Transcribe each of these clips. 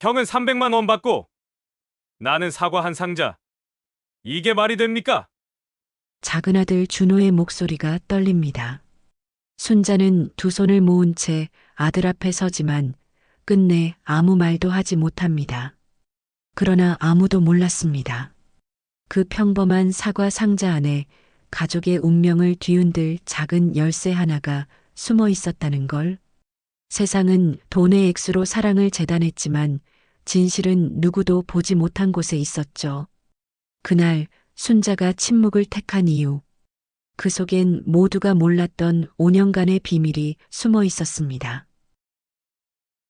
형은 300만 원 받고 나는 사과 한 상자. 이게 말이 됩니까? 작은 아들 준호의 목소리가 떨립니다. 순자는 두 손을 모은 채 아들 앞에 서지만 끝내 아무 말도 하지 못합니다. 그러나 아무도 몰랐습니다. 그 평범한 사과 상자 안에 가족의 운명을 뒤흔들 작은 열쇠 하나가 숨어 있었다는 걸. 세상은 돈의 액수로 사랑을 재단했지만 진실은 누구도 보지 못한 곳에 있었죠. 그날 순자가 침묵을 택한 이유. 그 속엔 모두가 몰랐던 5년간의 비밀이 숨어 있었습니다.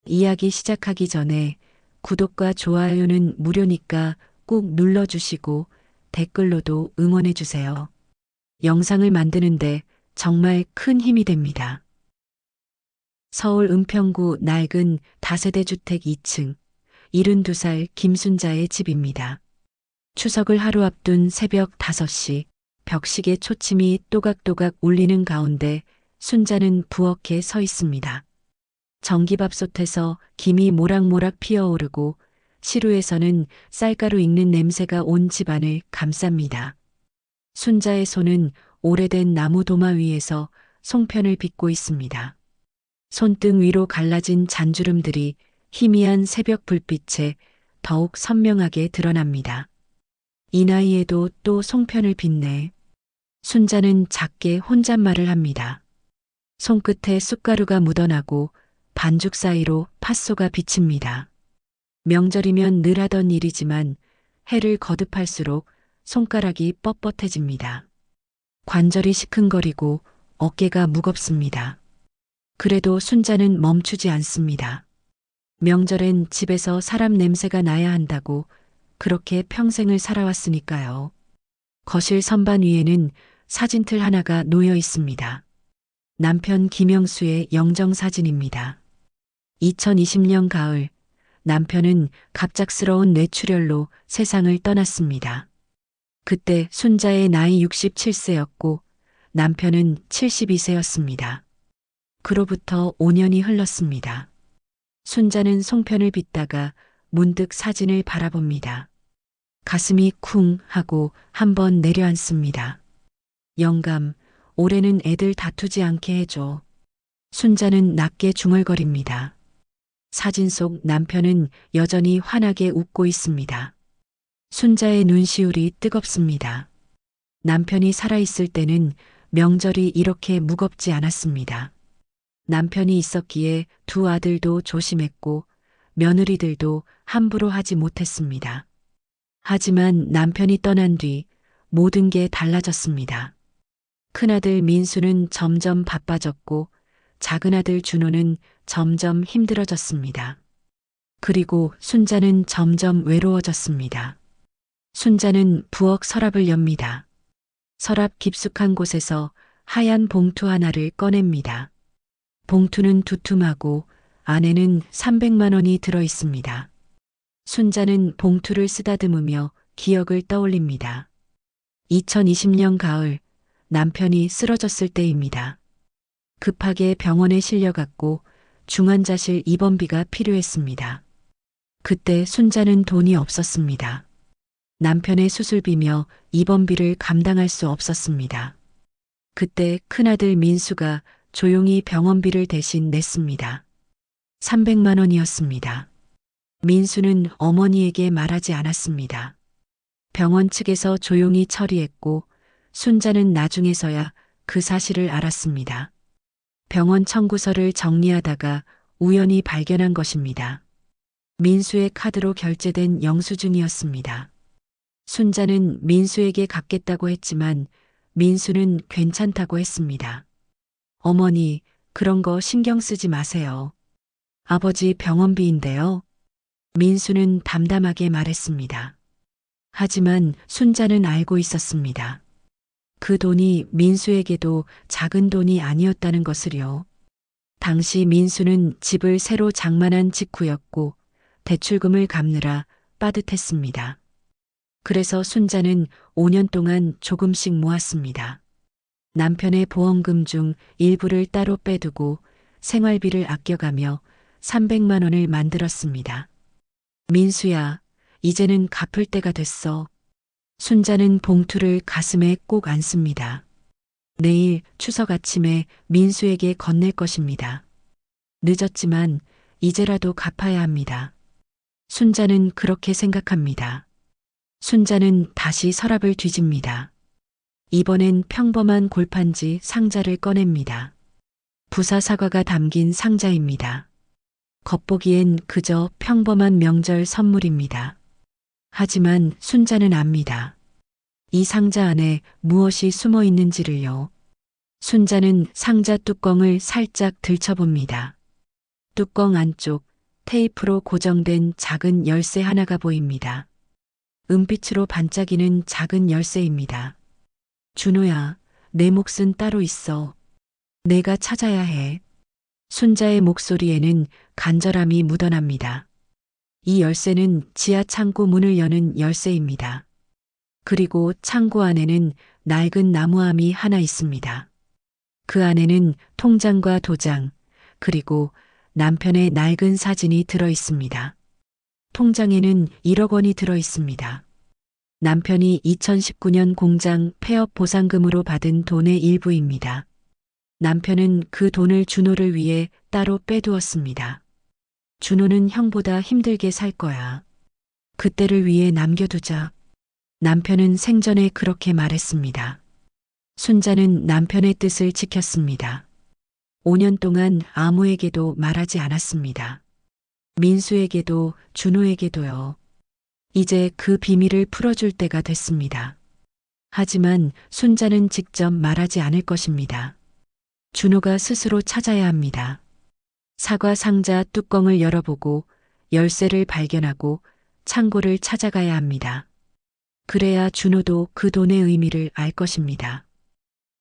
이야기 시작하기 전에 구독과 좋아요는 무료니까 꼭 눌러주시고 댓글로도 응원해주세요. 영상을 만드는데 정말 큰 힘이 됩니다. 서울 은평구 낡은 다세대 주택 2층 72살 김순자의 집입니다. 추석을 하루 앞둔 새벽 5시 벽식의 초침이 또각또각 울리는 가운데 순자는 부엌에 서 있습니다. 전기밥솥에서 김이 모락모락 피어오르고 시루에서는 쌀가루 익는 냄새가 온 집안을 감쌉니다. 순자의 손은 오래된 나무 도마 위에서 송편을 빚고 있습니다. 손등 위로 갈라진 잔주름들이 희미한 새벽 불빛에 더욱 선명하게 드러납니다. 이 나이에도 또 송편을 빚네. 순자는 작게 혼잣말을 합니다. 손끝에 쑥가루가 묻어나고 반죽 사이로 팥소가 비칩니다. 명절이면 늘 하던 일이지만 해를 거듭할수록 손가락이 뻣뻣해집니다. 관절이 시큰거리고 어깨가 무겁습니다. 그래도 순자는 멈추지 않습니다. 명절엔 집에서 사람 냄새가 나야 한다고 그렇게 평생을 살아왔으니까요. 거실 선반 위에는 사진틀 하나가 놓여 있습니다. 남편 김영수의 영정사진입니다. 2020년 가을, 남편은 갑작스러운 뇌출혈로 세상을 떠났습니다. 그때 순자의 나이 67세였고 남편은 72세였습니다. 그로부터 5년이 흘렀습니다. 순자는 송편을 빚다가 문득 사진을 바라봅니다. 가슴이 쿵 하고 한번 내려앉습니다. 영감, 올해는 애들 다투지 않게 해줘. 순자는 낮게 중얼거립니다. 사진 속 남편은 여전히 환하게 웃고 있습니다. 순자의 눈시울이 뜨겁습니다. 남편이 살아있을 때는 명절이 이렇게 무겁지 않았습니다. 남편이 있었기에 두 아들도 조심했고 며느리들도 함부로 하지 못했습니다. 하지만 남편이 떠난 뒤 모든 게 달라졌습니다. 큰아들 민수는 점점 바빠졌고 작은아들 준호는 점점 힘들어졌습니다. 그리고 순자는 점점 외로워졌습니다. 순자는 부엌 서랍을 엽니다. 서랍 깊숙한 곳에서 하얀 봉투 하나를 꺼냅니다. 봉투는 두툼하고 안에는 300만 원이 들어 있습니다. 순자는 봉투를 쓰다듬으며 기억을 떠올립니다. 2020년 가을 남편이 쓰러졌을 때입니다. 급하게 병원에 실려갔고 중환자실 입원비가 필요했습니다. 그때 순자는 돈이 없었습니다. 남편의 수술비며 입원비를 감당할 수 없었습니다. 그때 큰아들 민수가 조용히 병원비를 대신 냈습니다. 300만 원이었습니다. 민수는 어머니에게 말하지 않았습니다. 병원 측에서 조용히 처리했고 순자는 나중에서야 그 사실을 알았습니다. 병원 청구서를 정리하다가 우연히 발견한 것입니다. 민수의 카드로 결제된 영수증이었습니다. 순자는 민수에게 갚겠다고 했지만 민수는 괜찮다고 했습니다. 어머니, 그런 거 신경 쓰지 마세요. 아버지 병원비인데요. 민수는 담담하게 말했습니다. 하지만 순자는 알고 있었습니다. 그 돈이 민수에게도 작은 돈이 아니었다는 것을요. 당시 민수는 집을 새로 장만한 직후였고 대출금을 갚느라 빠듯했습니다. 그래서 순자는 5년 동안 조금씩 모았습니다. 남편의 보험금 중 일부를 따로 빼두고 생활비를 아껴가며 300만 원을 만들었습니다. 민수야, 이제는 갚을 때가 됐어. 순자는 봉투를 가슴에 꼭 안습니다. 내일 추석 아침에 민수에게 건넬 것입니다. 늦었지만 이제라도 갚아야 합니다. 순자는 그렇게 생각합니다. 순자는 다시 서랍을 뒤집니다. 이번엔 평범한 골판지 상자를 꺼냅니다. 부사 사과가 담긴 상자입니다. 겉보기엔 그저 평범한 명절 선물입니다. 하지만 순자는 압니다. 이 상자 안에 무엇이 숨어 있는지를요. 순자는 상자 뚜껑을 살짝 들춰봅니다. 뚜껑 안쪽 테이프로 고정된 작은 열쇠 하나가 보입니다. 은빛으로 반짝이는 작은 열쇠입니다. 준호야, 내 몫은 따로 있어. 내가 찾아야 해. 순자의 목소리에는 간절함이 묻어납니다. 이 열쇠는 지하 창고 문을 여는 열쇠입니다. 그리고 창고 안에는 낡은 나무함이 하나 있습니다. 그 안에는 통장과 도장, 그리고 남편의 낡은 사진이 들어 있습니다. 통장에는 1억 원이 들어 있습니다. 남편이 2019년 공장 폐업 보상금으로 받은 돈의 일부입니다. 남편은 그 돈을 준호를 위해 따로 빼두었습니다. 준호는 형보다 힘들게 살 거야. 그때를 위해 남겨두자. 남편은 생전에 그렇게 말했습니다. 순자는 남편의 뜻을 지켰습니다. 5년 동안 아무에게도 말하지 않았습니다. 민수에게도 준호에게도요. 이제 그 비밀을 풀어줄 때가 됐습니다. 하지만 순자는 직접 말하지 않을 것입니다. 준호가 스스로 찾아야 합니다. 사과 상자 뚜껑을 열어보고 열쇠를 발견하고 창고를 찾아가야 합니다. 그래야 준호도 그 돈의 의미를 알 것입니다.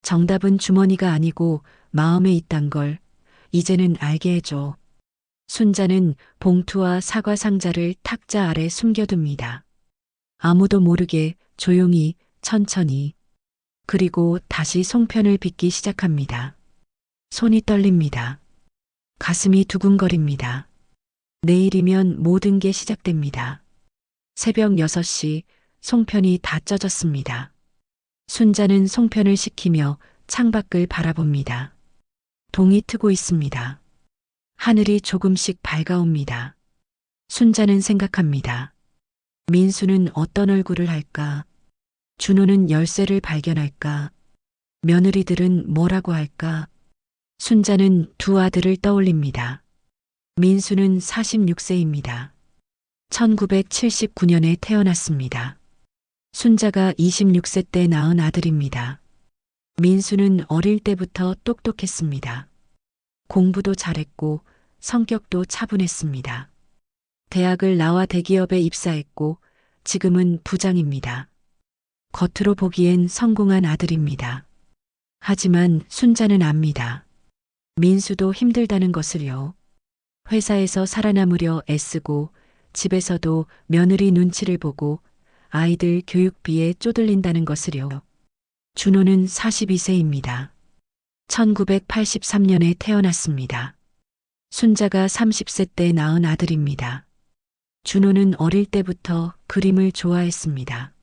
정답은 주머니가 아니고 마음에 있단 걸 이제는 알게 해줘. 순자는 봉투와 사과 상자를 탁자 아래 숨겨둡니다. 아무도 모르게 조용히 천천히. 그리고 다시 송편을 빚기 시작합니다. 손이 떨립니다. 가슴이 두근거립니다. 내일이면 모든 게 시작됩니다. 새벽 6시 송편이 다 쪄졌습니다. 순자는 송편을 식히며 창밖을 바라봅니다. 동이 트고 있습니다. 하늘이 조금씩 밝아옵니다. 순자는 생각합니다. 민수는 어떤 얼굴을 할까? 준호는 열쇠를 발견할까? 며느리들은 뭐라고 할까? 순자는 두 아들을 떠올립니다. 민수는 46세입니다. 1979년에 태어났습니다. 순자가 26세 때 낳은 아들입니다. 민수는 어릴 때부터 똑똑했습니다. 공부도 잘했고 성격도 차분했습니다. 대학을 나와 대기업에 입사했고 지금은 부장입니다. 겉으로 보기엔 성공한 아들입니다. 하지만 순자는 압니다. 민수도 힘들다는 것을요. 회사에서 살아남으려 애쓰고 집에서도 며느리 눈치를 보고 아이들 교육비에 쪼들린다는 것을요. 준호는 42세입니다. 1983년에 태어났습니다. 순자가 30세 때 낳은 아들입니다. 준호는 어릴 때부터 그림을 좋아했습니다.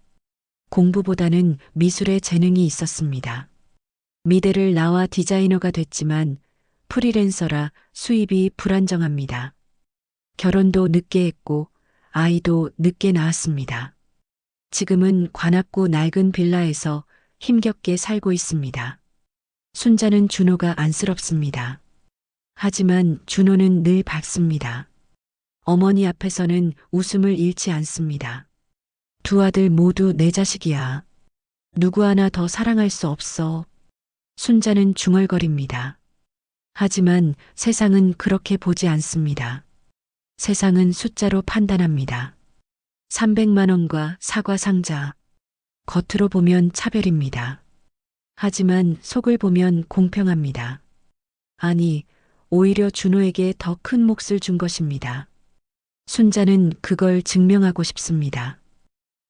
공부보다는 미술에 재능이 있었습니다. 미대를 나와 디자이너가 됐지만 프리랜서라 수입이 불안정합니다. 결혼도 늦게 했고 아이도 늦게 낳았습니다. 지금은 관악구 낡은 빌라에서 힘겹게 살고 있습니다. 순자는 준호가 안쓰럽습니다. 하지만 준호는 늘 밝습니다. 어머니 앞에서는 웃음을 잃지 않습니다. 두 아들 모두 내 자식이야. 누구 하나 더 사랑할 수 없어. 순자는 중얼거립니다. 하지만 세상은 그렇게 보지 않습니다. 세상은 숫자로 판단합니다. 300만 원과 사과 상자. 겉으로 보면 차별입니다. 하지만 속을 보면 공평합니다. 아니, 오히려 준호에게 더 큰 몫을 준 것입니다. 순자는 그걸 증명하고 싶습니다.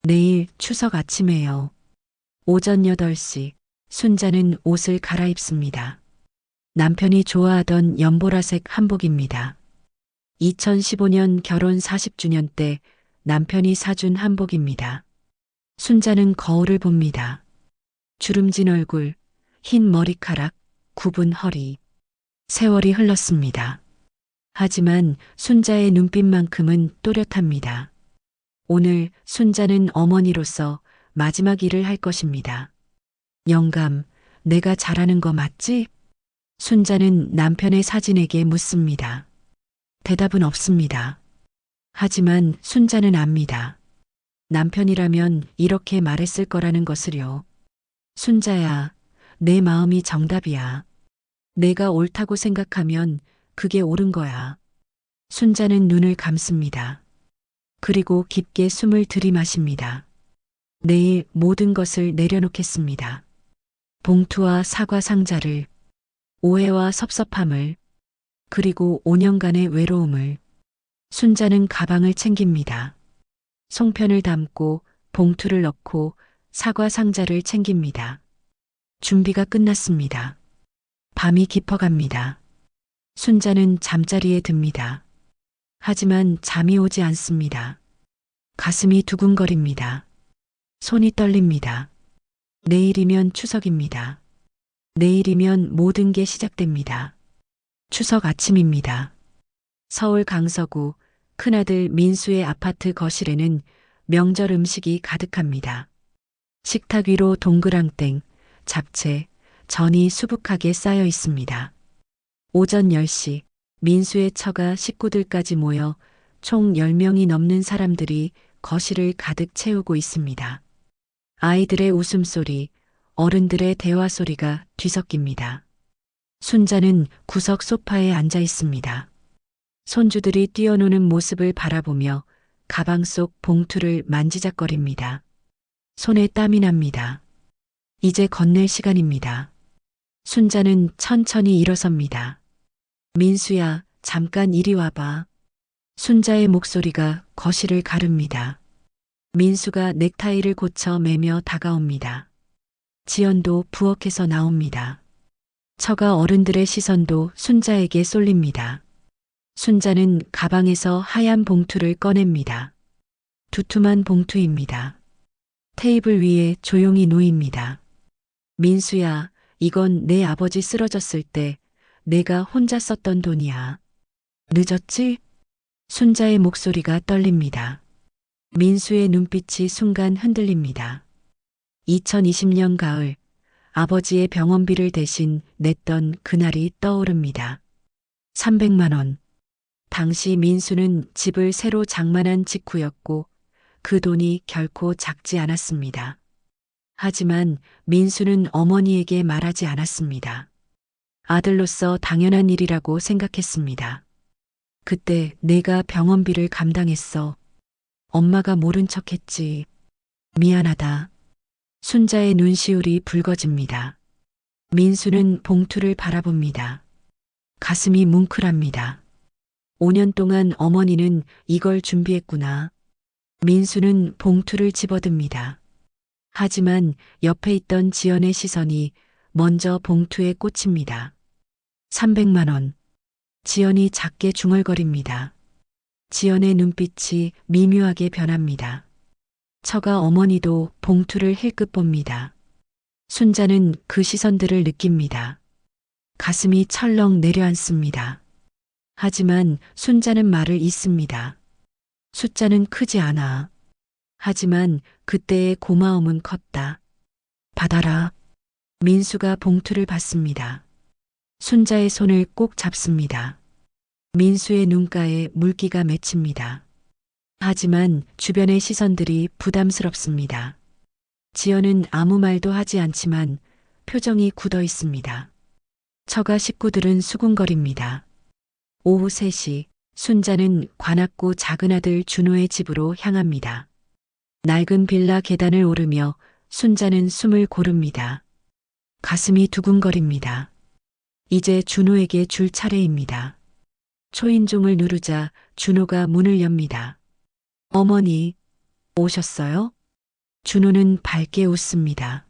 내일 추석 아침에요. 오전 8시 순자는 옷을 갈아입습니다. 남편이 좋아하던 연보라색 한복입니다. 2015년 결혼 40주년 때 남편이 사준 한복입니다. 순자는 거울을 봅니다. 주름진 얼굴, 흰 머리카락, 굽은 허리. 세월이 흘렀습니다. 하지만 순자의 눈빛만큼은 또렷합니다. 오늘 순자는 어머니로서 마지막 일을 할 것입니다. 영감, 내가 잘하는 거 맞지? 순자는 남편의 사진에게 묻습니다. 대답은 없습니다. 하지만 순자는 압니다. 남편이라면 이렇게 말했을 거라는 것을요. 순자야, 내 마음이 정답이야. 내가 옳다고 생각하면 그게 옳은 거야. 순자는 눈을 감습니다. 그리고 깊게 숨을 들이마십니다. 내일 모든 것을 내려놓겠습니다. 봉투와 사과 상자를, 오해와 섭섭함을, 그리고 5년간의 외로움을. 순자는 가방을 챙깁니다. 송편을 담고 봉투를 넣고 사과 상자를 챙깁니다. 준비가 끝났습니다. 밤이 깊어갑니다. 순자는 잠자리에 듭니다. 하지만 잠이 오지 않습니다. 가슴이 두근거립니다. 손이 떨립니다. 내일이면 추석입니다. 내일이면 모든 게 시작됩니다. 추석 아침입니다. 서울 강서구 큰아들 민수의 아파트 거실에는 명절 음식이 가득합니다. 식탁 위로 동그랑땡, 잡채, 전이 수북하게 쌓여 있습니다. 오전 10시 민수의 처가 식구들까지 모여 총 10명이 넘는 사람들이 거실을 가득 채우고 있습니다. 아이들의 웃음소리, 어른들의 대화 소리가 뒤섞입니다. 순자는 구석 소파에 앉아 있습니다. 손주들이 뛰어노는 모습을 바라보며 가방 속 봉투를 만지작거립니다. 손에 땀이 납니다. 이제 건넬 시간입니다. 순자는 천천히 일어섭니다. 민수야, 잠깐 이리 와봐. 순자의 목소리가 거실을 가릅니다. 민수가 넥타이를 고쳐 매며 다가옵니다. 지연도 부엌에서 나옵니다. 처가 어른들의 시선도 순자에게 쏠립니다. 순자는 가방에서 하얀 봉투를 꺼냅니다. 두툼한 봉투입니다. 테이블 위에 조용히 놓입니다. 민수야, 이건 내 아버지 쓰러졌을 때 내가 혼자 썼던 돈이야. 늦었지? 순자의 목소리가 떨립니다. 민수의 눈빛이 순간 흔들립니다. 2020년 가을, 아버지의 병원비를 대신 냈던 그날이 떠오릅니다. 300만 원. 당시 민수는 집을 새로 장만한 직후였고 그 돈이 결코 작지 않았습니다. 하지만 민수는 어머니에게 말하지 않았습니다. 아들로서 당연한 일이라고 생각했습니다. 그때 내가 병원비를 감당했어. 엄마가 모른 척했지. 미안하다. 순자의 눈시울이 붉어집니다. 민수는 봉투를 바라봅니다. 가슴이 뭉클합니다. 5년 동안 어머니는 이걸 준비했구나. 민수는 봉투를 집어듭니다. 하지만 옆에 있던 지연의 시선이 먼저 봉투에 꽂힙니다. 300만 원. 지연이 작게 중얼거립니다. 지연의 눈빛이 미묘하게 변합니다. 처가 어머니도 봉투를 힐끗 봅니다. 순자는 그 시선들을 느낍니다. 가슴이 철렁 내려앉습니다. 하지만 순자는 말을 잇습니다. 숫자는 크지 않아. 하지만 그때의 고마움은 컸다. 받아라. 민수가 봉투를 받습니다. 순자의 손을 꼭 잡습니다. 민수의 눈가에 물기가 맺힙니다. 하지만 주변의 시선들이 부담스럽습니다. 지연은 아무 말도 하지 않지만 표정이 굳어 있습니다. 처가 식구들은 수군거립니다. 오후 3시 순자는 관악구 작은아들 준호의 집으로 향합니다. 낡은 빌라 계단을 오르며 순자는 숨을 고릅니다. 가슴이 두근거립니다. 이제 준호에게 줄 차례입니다. 초인종을 누르자 준호가 문을 엽니다. 어머니, 오셨어요? 준호는 밝게 웃습니다.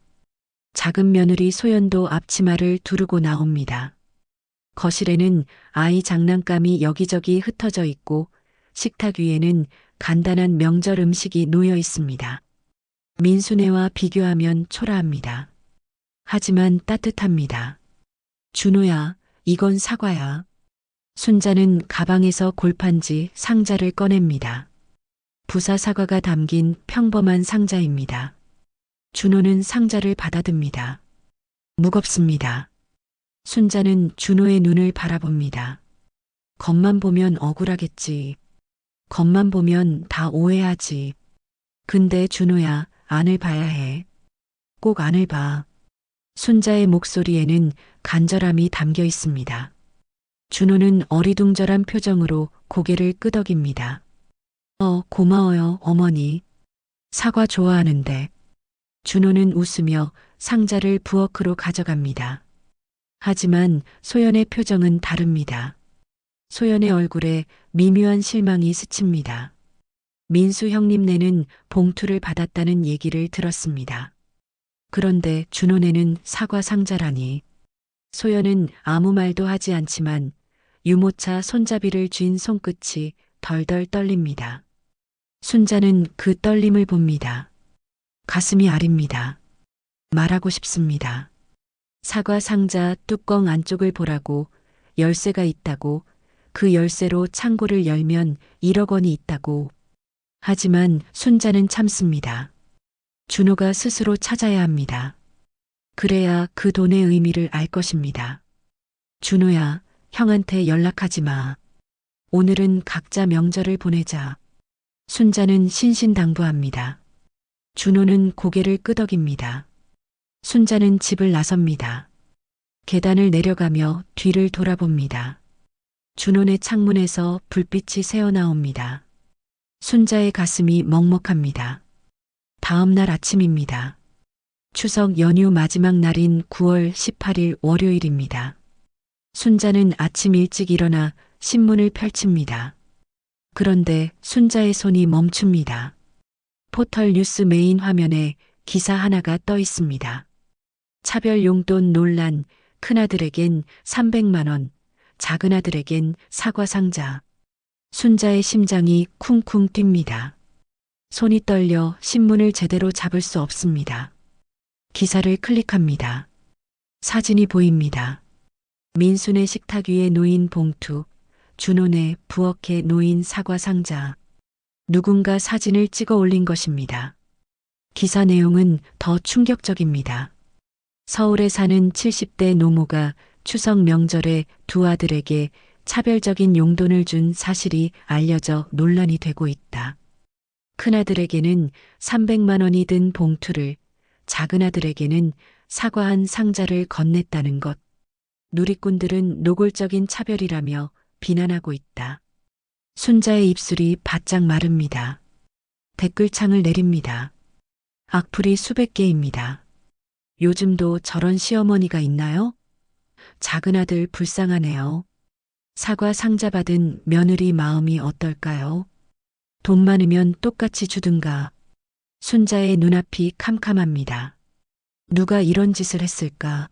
작은 며느리 소연도 앞치마를 두르고 나옵니다. 거실에는 아이 장난감이 여기저기 흩어져 있고 식탁 위에는 간단한 명절 음식이 놓여 있습니다. 민수네와 비교하면 초라합니다. 하지만 따뜻합니다. 준호야, 이건 사과야. 순자는 가방에서 골판지 상자를 꺼냅니다. 부사 사과가 담긴 평범한 상자입니다. 준호는 상자를 받아듭니다. 무겁습니다. 순자는 준호의 눈을 바라봅니다. 겉만 보면 억울하겠지. 겉만 보면 다 오해하지. 근데 준호야, 안을 봐야 해. 꼭 안을 봐. 순자의 목소리에는 간절함이 담겨 있습니다. 준호는 어리둥절한 표정으로 고개를 끄덕입니다. 고마워요, 어머니. 사과 좋아하는데. 준호는 웃으며 상자를 부엌으로 가져갑니다. 하지만 소연의 표정은 다릅니다. 소연의 얼굴에 미묘한 실망이 스칩니다. 민수 형님네는 봉투를 받았다는 얘기를 들었습니다. 그런데 준호네는 사과 상자라니. 소연은 아무 말도 하지 않지만 유모차 손잡이를 쥔 손끝이 덜덜 떨립니다. 순자는 그 떨림을 봅니다. 가슴이 아립니다. 말하고 싶습니다. 사과 상자 뚜껑 안쪽을 보라고, 열쇠가 있다고, 그 열쇠로 창고를 열면 1억 원이 있다고. 하지만 순자는 참습니다. 준호가 스스로 찾아야 합니다. 그래야 그 돈의 의미를 알 것입니다. 준호야, 형한테 연락하지 마. 오늘은 각자 명절을 보내자. 순자는 신신당부합니다. 준호는 고개를 끄덕입니다. 순자는 집을 나섭니다. 계단을 내려가며 뒤를 돌아봅니다. 준호네 창문에서 불빛이 새어나옵니다. 순자의 가슴이 먹먹합니다. 다음 날 아침입니다. 추석 연휴 마지막 날인 9월 18일 월요일입니다. 순자는 아침 일찍 일어나 신문을 펼칩니다. 그런데 순자의 손이 멈춥니다. 포털 뉴스 메인 화면에 기사 하나가 떠 있습니다. 차별 용돈 논란, 큰아들에겐 300만 원, 작은아들에겐 사과 상자. 순자의 심장이 쿵쿵 뜁니다. 손이 떨려 신문을 제대로 잡을 수 없습니다. 기사를 클릭합니다. 사진이 보입니다. 민수네 식탁 위에 놓인 봉투, 준호네 부엌에 놓인 사과 상자. 누군가 사진을 찍어 올린 것입니다. 기사 내용은 더 충격적입니다. 서울에 사는 70대 노모가 추석 명절에 두 아들에게 차별적인 용돈을 준 사실이 알려져 논란이 되고 있다. 큰아들에게는 300만 원이 든 봉투를, 작은아들에게는 사과 한 상자를 건넸다는 것. 누리꾼들은 노골적인 차별이라며 비난하고 있다. 순자의 입술이 바짝 마릅니다. 댓글창을 내립니다. 악플이 수백 개입니다. 요즘도 저런 시어머니가 있나요? 작은아들 불쌍하네요. 사과 상자 받은 며느리 마음이 어떨까요? 돈 많으면 똑같이 주든가. 순자의 눈앞이 캄캄합니다. 누가 이런 짓을 했을까?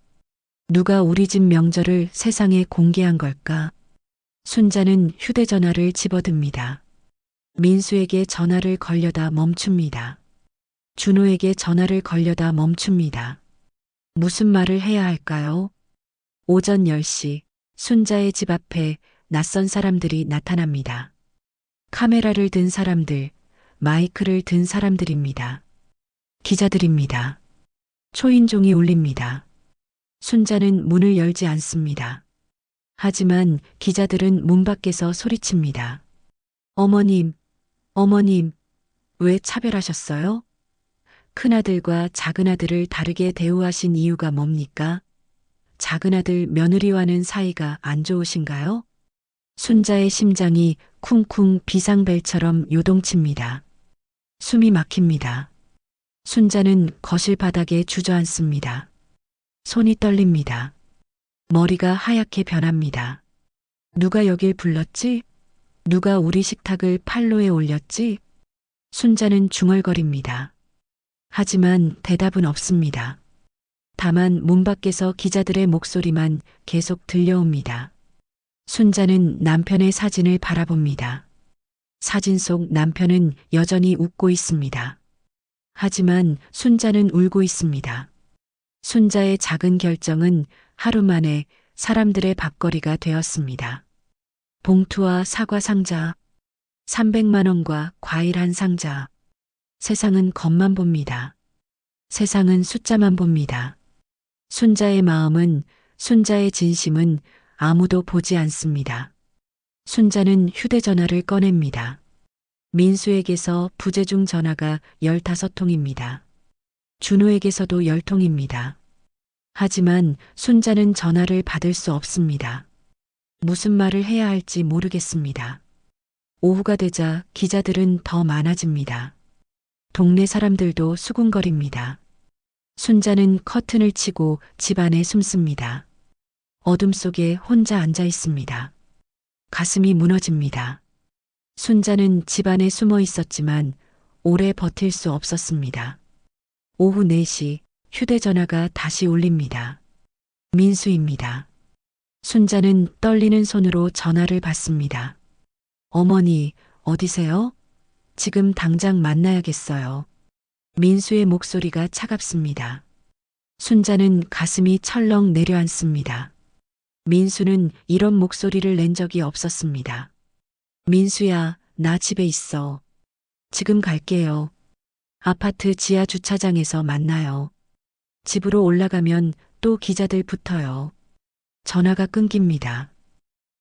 누가 우리 집 명절을 세상에 공개한 걸까? 순자는 휴대전화를 집어듭니다. 민수에게 전화를 걸려다 멈춥니다. 준호에게 전화를 걸려다 멈춥니다. 무슨 말을 해야 할까요? 오전 10시 순자의 집 앞에 낯선 사람들이 나타납니다. 카메라를 든 사람들, 마이크를 든 사람들입니다. 기자들입니다. 초인종이 울립니다. 순자는 문을 열지 않습니다. 하지만 기자들은 문 밖에서 소리칩니다. 어머님, 어머님, 왜 차별하셨어요? 큰아들과 작은아들을 다르게 대우하신 이유가 뭡니까? 작은아들 며느리와는 사이가 안 좋으신가요? 순자의 심장이 쿵쿵 비상벨처럼 요동칩니다. 숨이 막힙니다. 순자는 거실 바닥에 주저앉습니다. 손이 떨립니다. 머리가 하얗게 변합니다. 누가 여길 불렀지? 누가 우리 식탁을 판로에 올렸지? 순자는 중얼거립니다. 하지만 대답은 없습니다. 다만 문 밖에서 기자들의 목소리만 계속 들려옵니다. 순자는 남편의 사진을 바라봅니다. 사진 속 남편은 여전히 웃고 있습니다. 하지만 순자는 울고 있습니다. 순자의 작은 결정은 하루 만에 사람들의 밥거리가 되었습니다. 봉투와 사과 상자, 300만 원과 과일 한 상자. 세상은 겉만 봅니다. 세상은 숫자만 봅니다. 순자의 마음은, 순자의 진심은 아무도 보지 않습니다. 순자는 휴대전화를 꺼냅니다. 민수에게서 부재중 전화가 15통입니다. 준호에게서도 10통입니다. 하지만 순자는 전화를 받을 수 없습니다. 무슨 말을 해야 할지 모르겠습니다. 오후가 되자 기자들은 더 많아집니다. 동네 사람들도 수군거립니다. 순자는 커튼을 치고 집 안에 숨습니다. 어둠 속에 혼자 앉아 있습니다. 가슴이 무너집니다. 순자는 집 안에 숨어 있었지만 오래 버틸 수 없었습니다. 오후 4시 휴대전화가 다시 울립니다. 민수입니다. 순자는 떨리는 손으로 전화를 받습니다. 어머니, 어디세요? 지금 당장 만나야겠어요. 민수의 목소리가 차갑습니다. 순자는 가슴이 철렁 내려앉습니다. 민수는 이런 목소리를 낸 적이 없었습니다. 민수야, 나 집에 있어. 지금 갈게요. 아파트 지하 주차장에서 만나요. 집으로 올라가면 또 기자들 붙어요. 전화가 끊깁니다.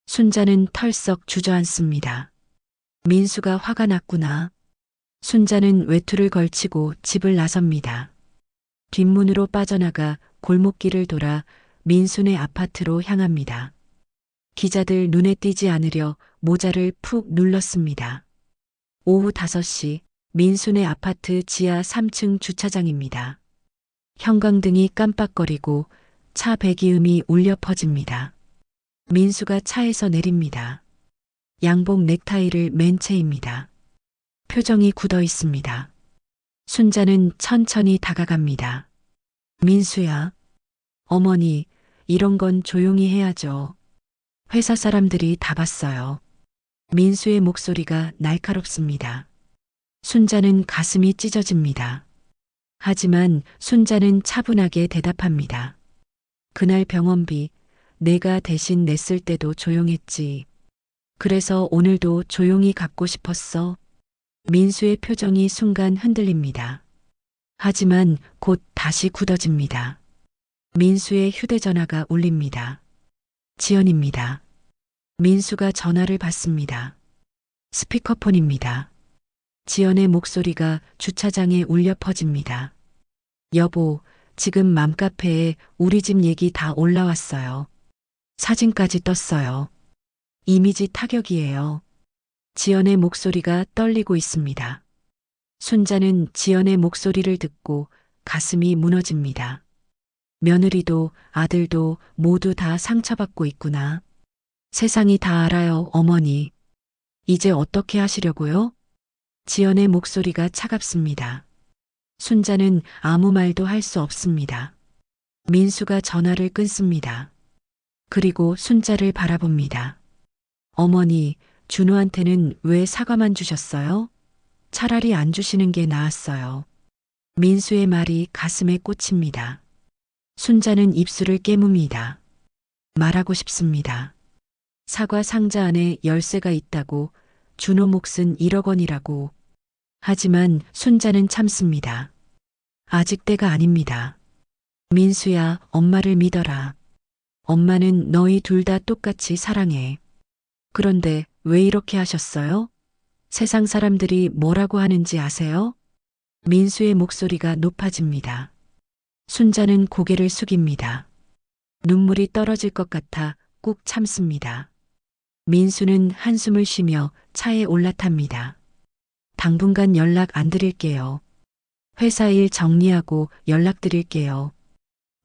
순자는 털썩 주저앉습니다. 민수가 화가 났구나. 순자는 외투를 걸치고 집을 나섭니다. 뒷문으로 빠져나가 골목길을 돌아 민수네 아파트로 향합니다. 기자들 눈에 띄지 않으려 모자를 푹 눌렀습니다. 오후 5시 민수네 아파트 지하 3층 주차장입니다. 형광등이 깜빡거리고 차 배기음이 울려 퍼집니다. 민수가 차에서 내립니다. 양복 넥타이를 맨 채입니다. 표정이 굳어 있습니다. 순자는 천천히 다가갑니다. 민수야. 어머니, 이런 건 조용히 해야죠. 회사 사람들이 다 봤어요. 민수의 목소리가 날카롭습니다. 순자는 가슴이 찢어집니다. 하지만 순자는 차분하게 대답합니다. 그날 병원비 내가 대신 냈을 때도 조용했지. 그래서 오늘도 조용히 갚고 싶었어. 민수의 표정이 순간 흔들립니다. 하지만 곧 다시 굳어집니다. 민수의 휴대전화가 울립니다. 지연입니다. 민수가 전화를 받습니다. 스피커폰입니다. 지연의 목소리가 주차장에 울려 퍼집니다. 여보, 지금 맘카페에 우리 집 얘기 다 올라왔어요. 사진까지 떴어요. 이미지 타격이에요. 지연의 목소리가 떨리고 있습니다. 순자는 지연의 목소리를 듣고 가슴이 무너집니다. 며느리도 아들도 모두 다 상처받고 있구나. 세상이 다 알아요, 어머니. 이제 어떻게 하시려고요? 지연의 목소리가 차갑습니다. 순자는 아무 말도 할 수 없습니다. 민수가 전화를 끊습니다. 그리고 순자를 바라봅니다. 어머니, 준호한테는 왜 사과만 주셨어요? 차라리 안 주시는 게 나았어요. 민수의 말이 가슴에 꽂힙니다. 순자는 입술을 깨뭅니다. 말하고 싶습니다. 사과 상자 안에 열쇠가 있다고, 준호 몫은 1억 원이라고. 하지만 순자는 참습니다. 아직 때가 아닙니다. 민수야, 엄마를 믿어라. 엄마는 너희 둘 다 똑같이 사랑해. 그런데 왜 이렇게 하셨어요? 세상 사람들이 뭐라고 하는지 아세요? 민수의 목소리가 높아집니다. 순자는 고개를 숙입니다. 눈물이 떨어질 것 같아 꾹 참습니다. 민수는 한숨을 쉬며 차에 올라탑니다. 당분간 연락 안 드릴게요. 회사 일 정리하고 연락드릴게요.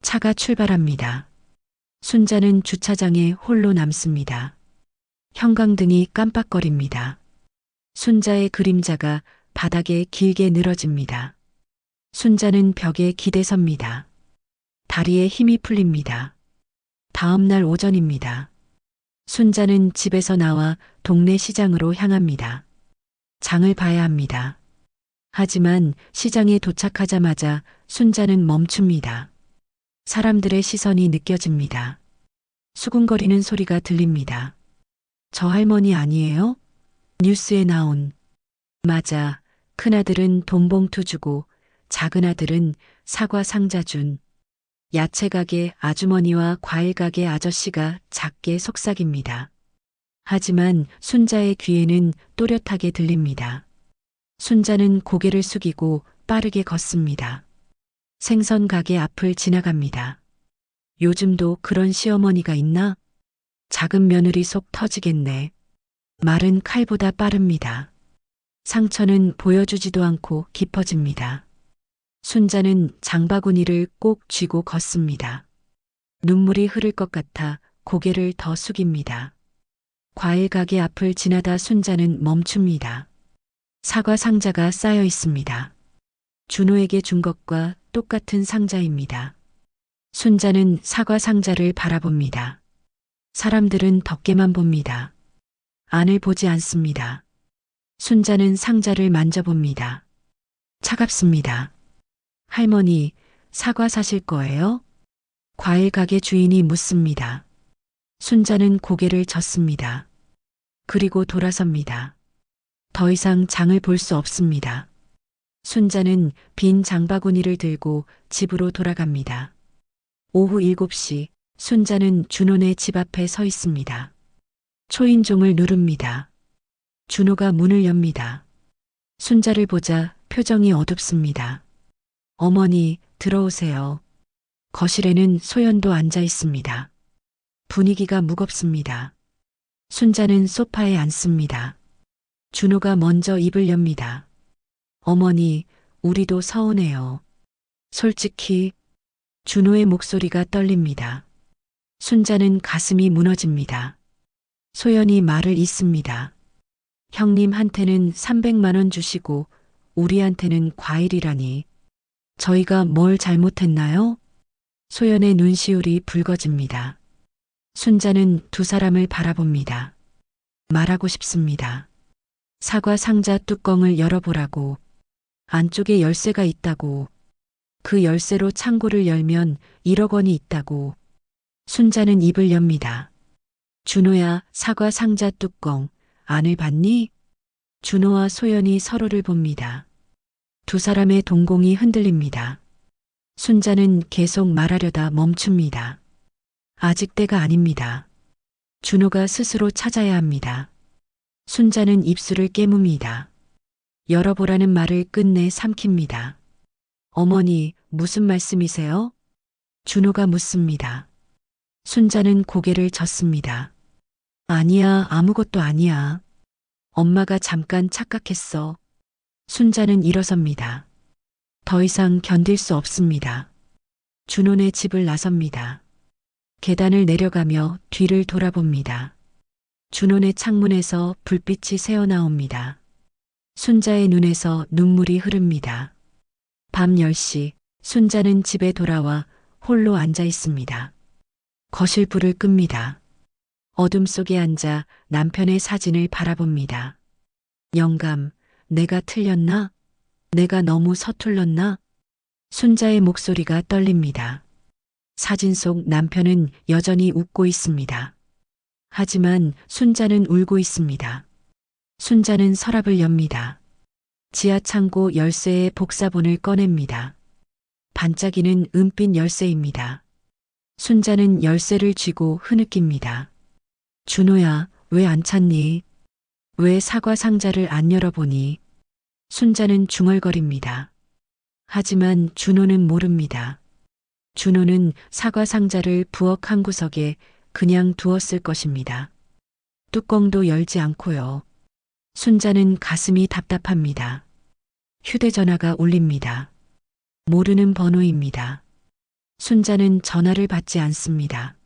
차가 출발합니다. 순자는 주차장에 홀로 남습니다. 형광등이 깜빡거립니다. 순자의 그림자가 바닥에 길게 늘어집니다. 순자는 벽에 기대섭니다. 다리에 힘이 풀립니다. 다음 날 오전입니다. 순자는 집에서 나와 동네 시장으로 향합니다. 장을 봐야 합니다. 하지만 시장에 도착하자마자 순자는 멈춥니다. 사람들의 시선이 느껴집니다. 수군거리는 소리가 들립니다. 저 할머니 아니에요? 뉴스에 나온. 맞아. 큰아들은 돈봉투 주고 작은아들은 사과 상자 준. 야채가게 아주머니와 과일가게 아저씨가 작게 속삭입니다. 하지만 순자의 귀에는 또렷하게 들립니다. 순자는 고개를 숙이고 빠르게 걷습니다. 생선 가게 앞을 지나갑니다. 요즘도 그런 시어머니가 있나? 작은 며느리 속 터지겠네. 말은 칼보다 빠릅니다. 상처는 보여주지도 않고 깊어집니다. 순자는 장바구니를 꼭 쥐고 걷습니다. 눈물이 흐를 것 같아 고개를 더 숙입니다. 과일 가게 앞을 지나다 순자는 멈춥니다. 사과 상자가 쌓여 있습니다. 준호에게 준 것과 똑같은 상자입니다. 순자는 사과 상자를 바라봅니다. 사람들은 덮개만 봅니다. 안을 보지 않습니다. 순자는 상자를 만져봅니다. 차갑습니다. 할머니, 사과 사실 거예요? 과일 가게 주인이 묻습니다. 순자는 고개를 젓습니다. 그리고 돌아섭니다. 더 이상 장을 볼 수 없습니다. 순자는 빈 장바구니를 들고 집으로 돌아갑니다. 오후 7시 순자는 준호네 집 앞에 서 있습니다. 초인종을 누릅니다. 준호가 문을 엽니다. 순자를 보자 표정이 어둡습니다. 어머니, 들어오세요. 거실에는 소연도 앉아 있습니다. 분위기가 무겁습니다. 순자는 소파에 앉습니다. 준호가 먼저 입을 엽니다. 어머니, 우리도 서운해요. 솔직히 준호의 목소리가 떨립니다. 순자는 가슴이 무너집니다. 소연이 말을 잇습니다. 형님한테는 300만 원 주시고 우리한테는 과일이라니. 저희가 뭘 잘못했나요? 소연의 눈시울이 붉어집니다. 순자는 두 사람을 바라봅니다. 말하고 싶습니다. 사과 상자 뚜껑을 열어보라고. 안쪽에 열쇠가 있다고. 그 열쇠로 창고를 열면 1억 원이 있다고. 순자는 입을 엽니다. 준호야, 사과 상자 뚜껑 안을 봤니? 준호와 소연이 서로를 봅니다. 두 사람의 동공이 흔들립니다. 순자는 계속 말하려다 멈춥니다. 아직 때가 아닙니다. 준호가 스스로 찾아야 합니다. 순자는 입술을 깨뭅니다. 열어보라는 말을 끝내 삼킵니다. 어머니, 무슨 말씀이세요? 준호가 묻습니다. 순자는 고개를 젓습니다. 아니야, 아무것도 아니야. 엄마가 잠깐 착각했어. 순자는 일어섭니다. 더 이상 견딜 수 없습니다. 준호네 집을 나섭니다. 계단을 내려가며 뒤를 돌아봅니다. 준호네 창문에서 불빛이 새어나옵니다. 순자의 눈에서 눈물이 흐릅니다. 밤 10시 순자는 집에 돌아와 홀로 앉아 있습니다. 거실 불을 끕니다. 어둠 속에 앉아 남편의 사진을 바라봅니다. 영감, 내가 틀렸나? 내가 너무 서툴렀나? 순자의 목소리가 떨립니다. 사진 속 남편은 여전히 웃고 있습니다. 하지만 순자는 울고 있습니다. 순자는 서랍을 엽니다. 지하 창고 열쇠의 복사본을 꺼냅니다. 반짝이는 은빛 열쇠입니다. 순자는 열쇠를 쥐고 흐느낍니다. 준호야, 왜 안 찾니? 왜 사과 상자를 안 열어보니? 순자는 중얼거립니다. 하지만 준호는 모릅니다. 준호는 사과 상자를 부엌 한 구석에 그냥 두었을 것입니다. 뚜껑도 열지 않고요. 순자는 가슴이 답답합니다. 휴대전화가 울립니다. 모르는 번호입니다. 순자는 전화를 받지 않습니다.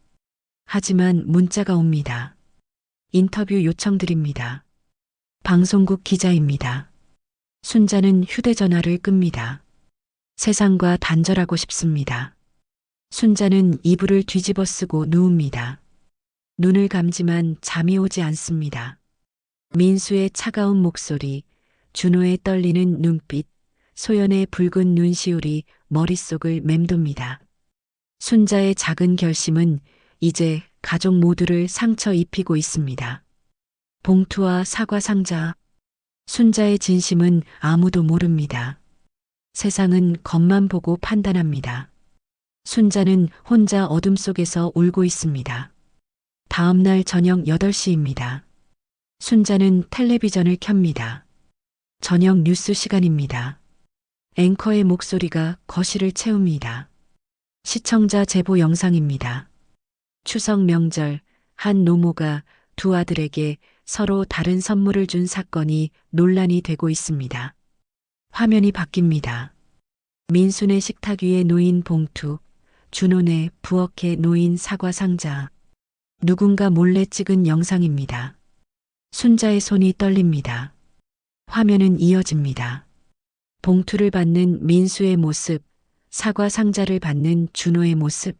하지만 문자가 옵니다. 인터뷰 요청드립니다. 방송국 기자입니다. 순자는 휴대전화를 끕니다. 세상과 단절하고 싶습니다. 순자는 이불을 뒤집어 쓰고 누웁니다. 눈을 감지만 잠이 오지 않습니다. 민수의 차가운 목소리, 준호의 떨리는 눈빛, 소연의 붉은 눈시울이 머릿속을 맴돕니다. 순자의 작은 결심은 이제 가족 모두를 상처 입히고 있습니다. 봉투와 사과 상자. 순자의 진심은 아무도 모릅니다. 세상은 겉만 보고 판단합니다. 순자는 혼자 어둠 속에서 울고 있습니다. 다음 날 저녁 8시입니다. 순자는 텔레비전을 켭니다. 저녁 뉴스 시간입니다. 앵커의 목소리가 거실을 채웁니다. 시청자 제보 영상입니다. 추석 명절, 한 노모가 두 아들에게 서로 다른 선물을 준 사건이 논란이 되고 있습니다. 화면이 바뀝니다. 민순의 식탁 위에 놓인 봉투, 준호네 부엌에 놓인 사과 상자. 누군가 몰래 찍은 영상입니다. 순자의 손이 떨립니다. 화면은 이어집니다. 봉투를 받는 민수의 모습, 사과 상자를 받는 준호의 모습.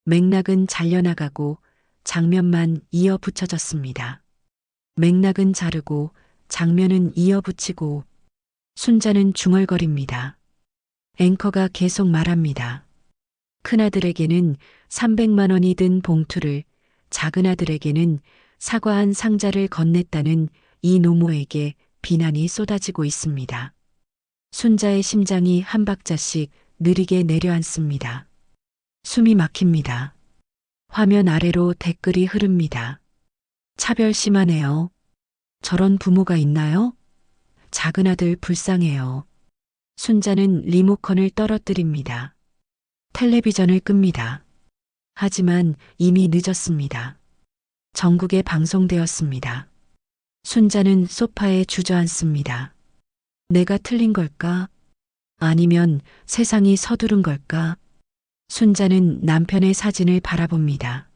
맥락은 잘려나가고 장면만 이어 붙여졌습니다. 맥락은 자르고 장면은 이어 붙이고. 순자는 중얼거립니다. 앵커가 계속 말합니다. 큰아들에게는 300만 원이 든 봉투를, 작은아들에게는 사과 한 상자를 건넸다는 이 노모에게 비난이 쏟아지고 있습니다. 순자의 심장이 한 박자씩 느리게 내려앉습니다. 숨이 막힙니다. 화면 아래로 댓글이 흐릅니다. 차별 심하네요. 저런 부모가 있나요? 작은아들 불쌍해요. 순자는 리모컨을 떨어뜨립니다. 텔레비전을 끕니다. 하지만 이미 늦었습니다. 전국에 방송되었습니다. 순자는 소파에 주저앉습니다. 내가 틀린 걸까? 아니면 세상이 서두른 걸까? 순자는 남편의 사진을 바라봅니다.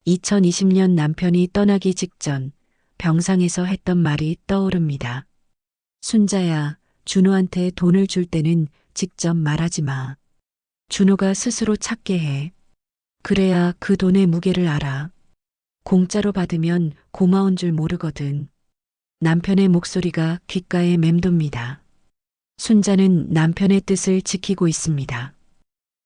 2020년 남편이 떠나기 직전 병상에서 했던 말이 떠오릅니다. 순자야, 준호한테 돈을 줄 때는 직접 말하지 마. 준호가 스스로 찾게 해. 그래야 그 돈의 무게를 알아. 공짜로 받으면 고마운 줄 모르거든. 남편의 목소리가 귓가에 맴돕니다. 순자는 남편의 뜻을 지키고 있습니다.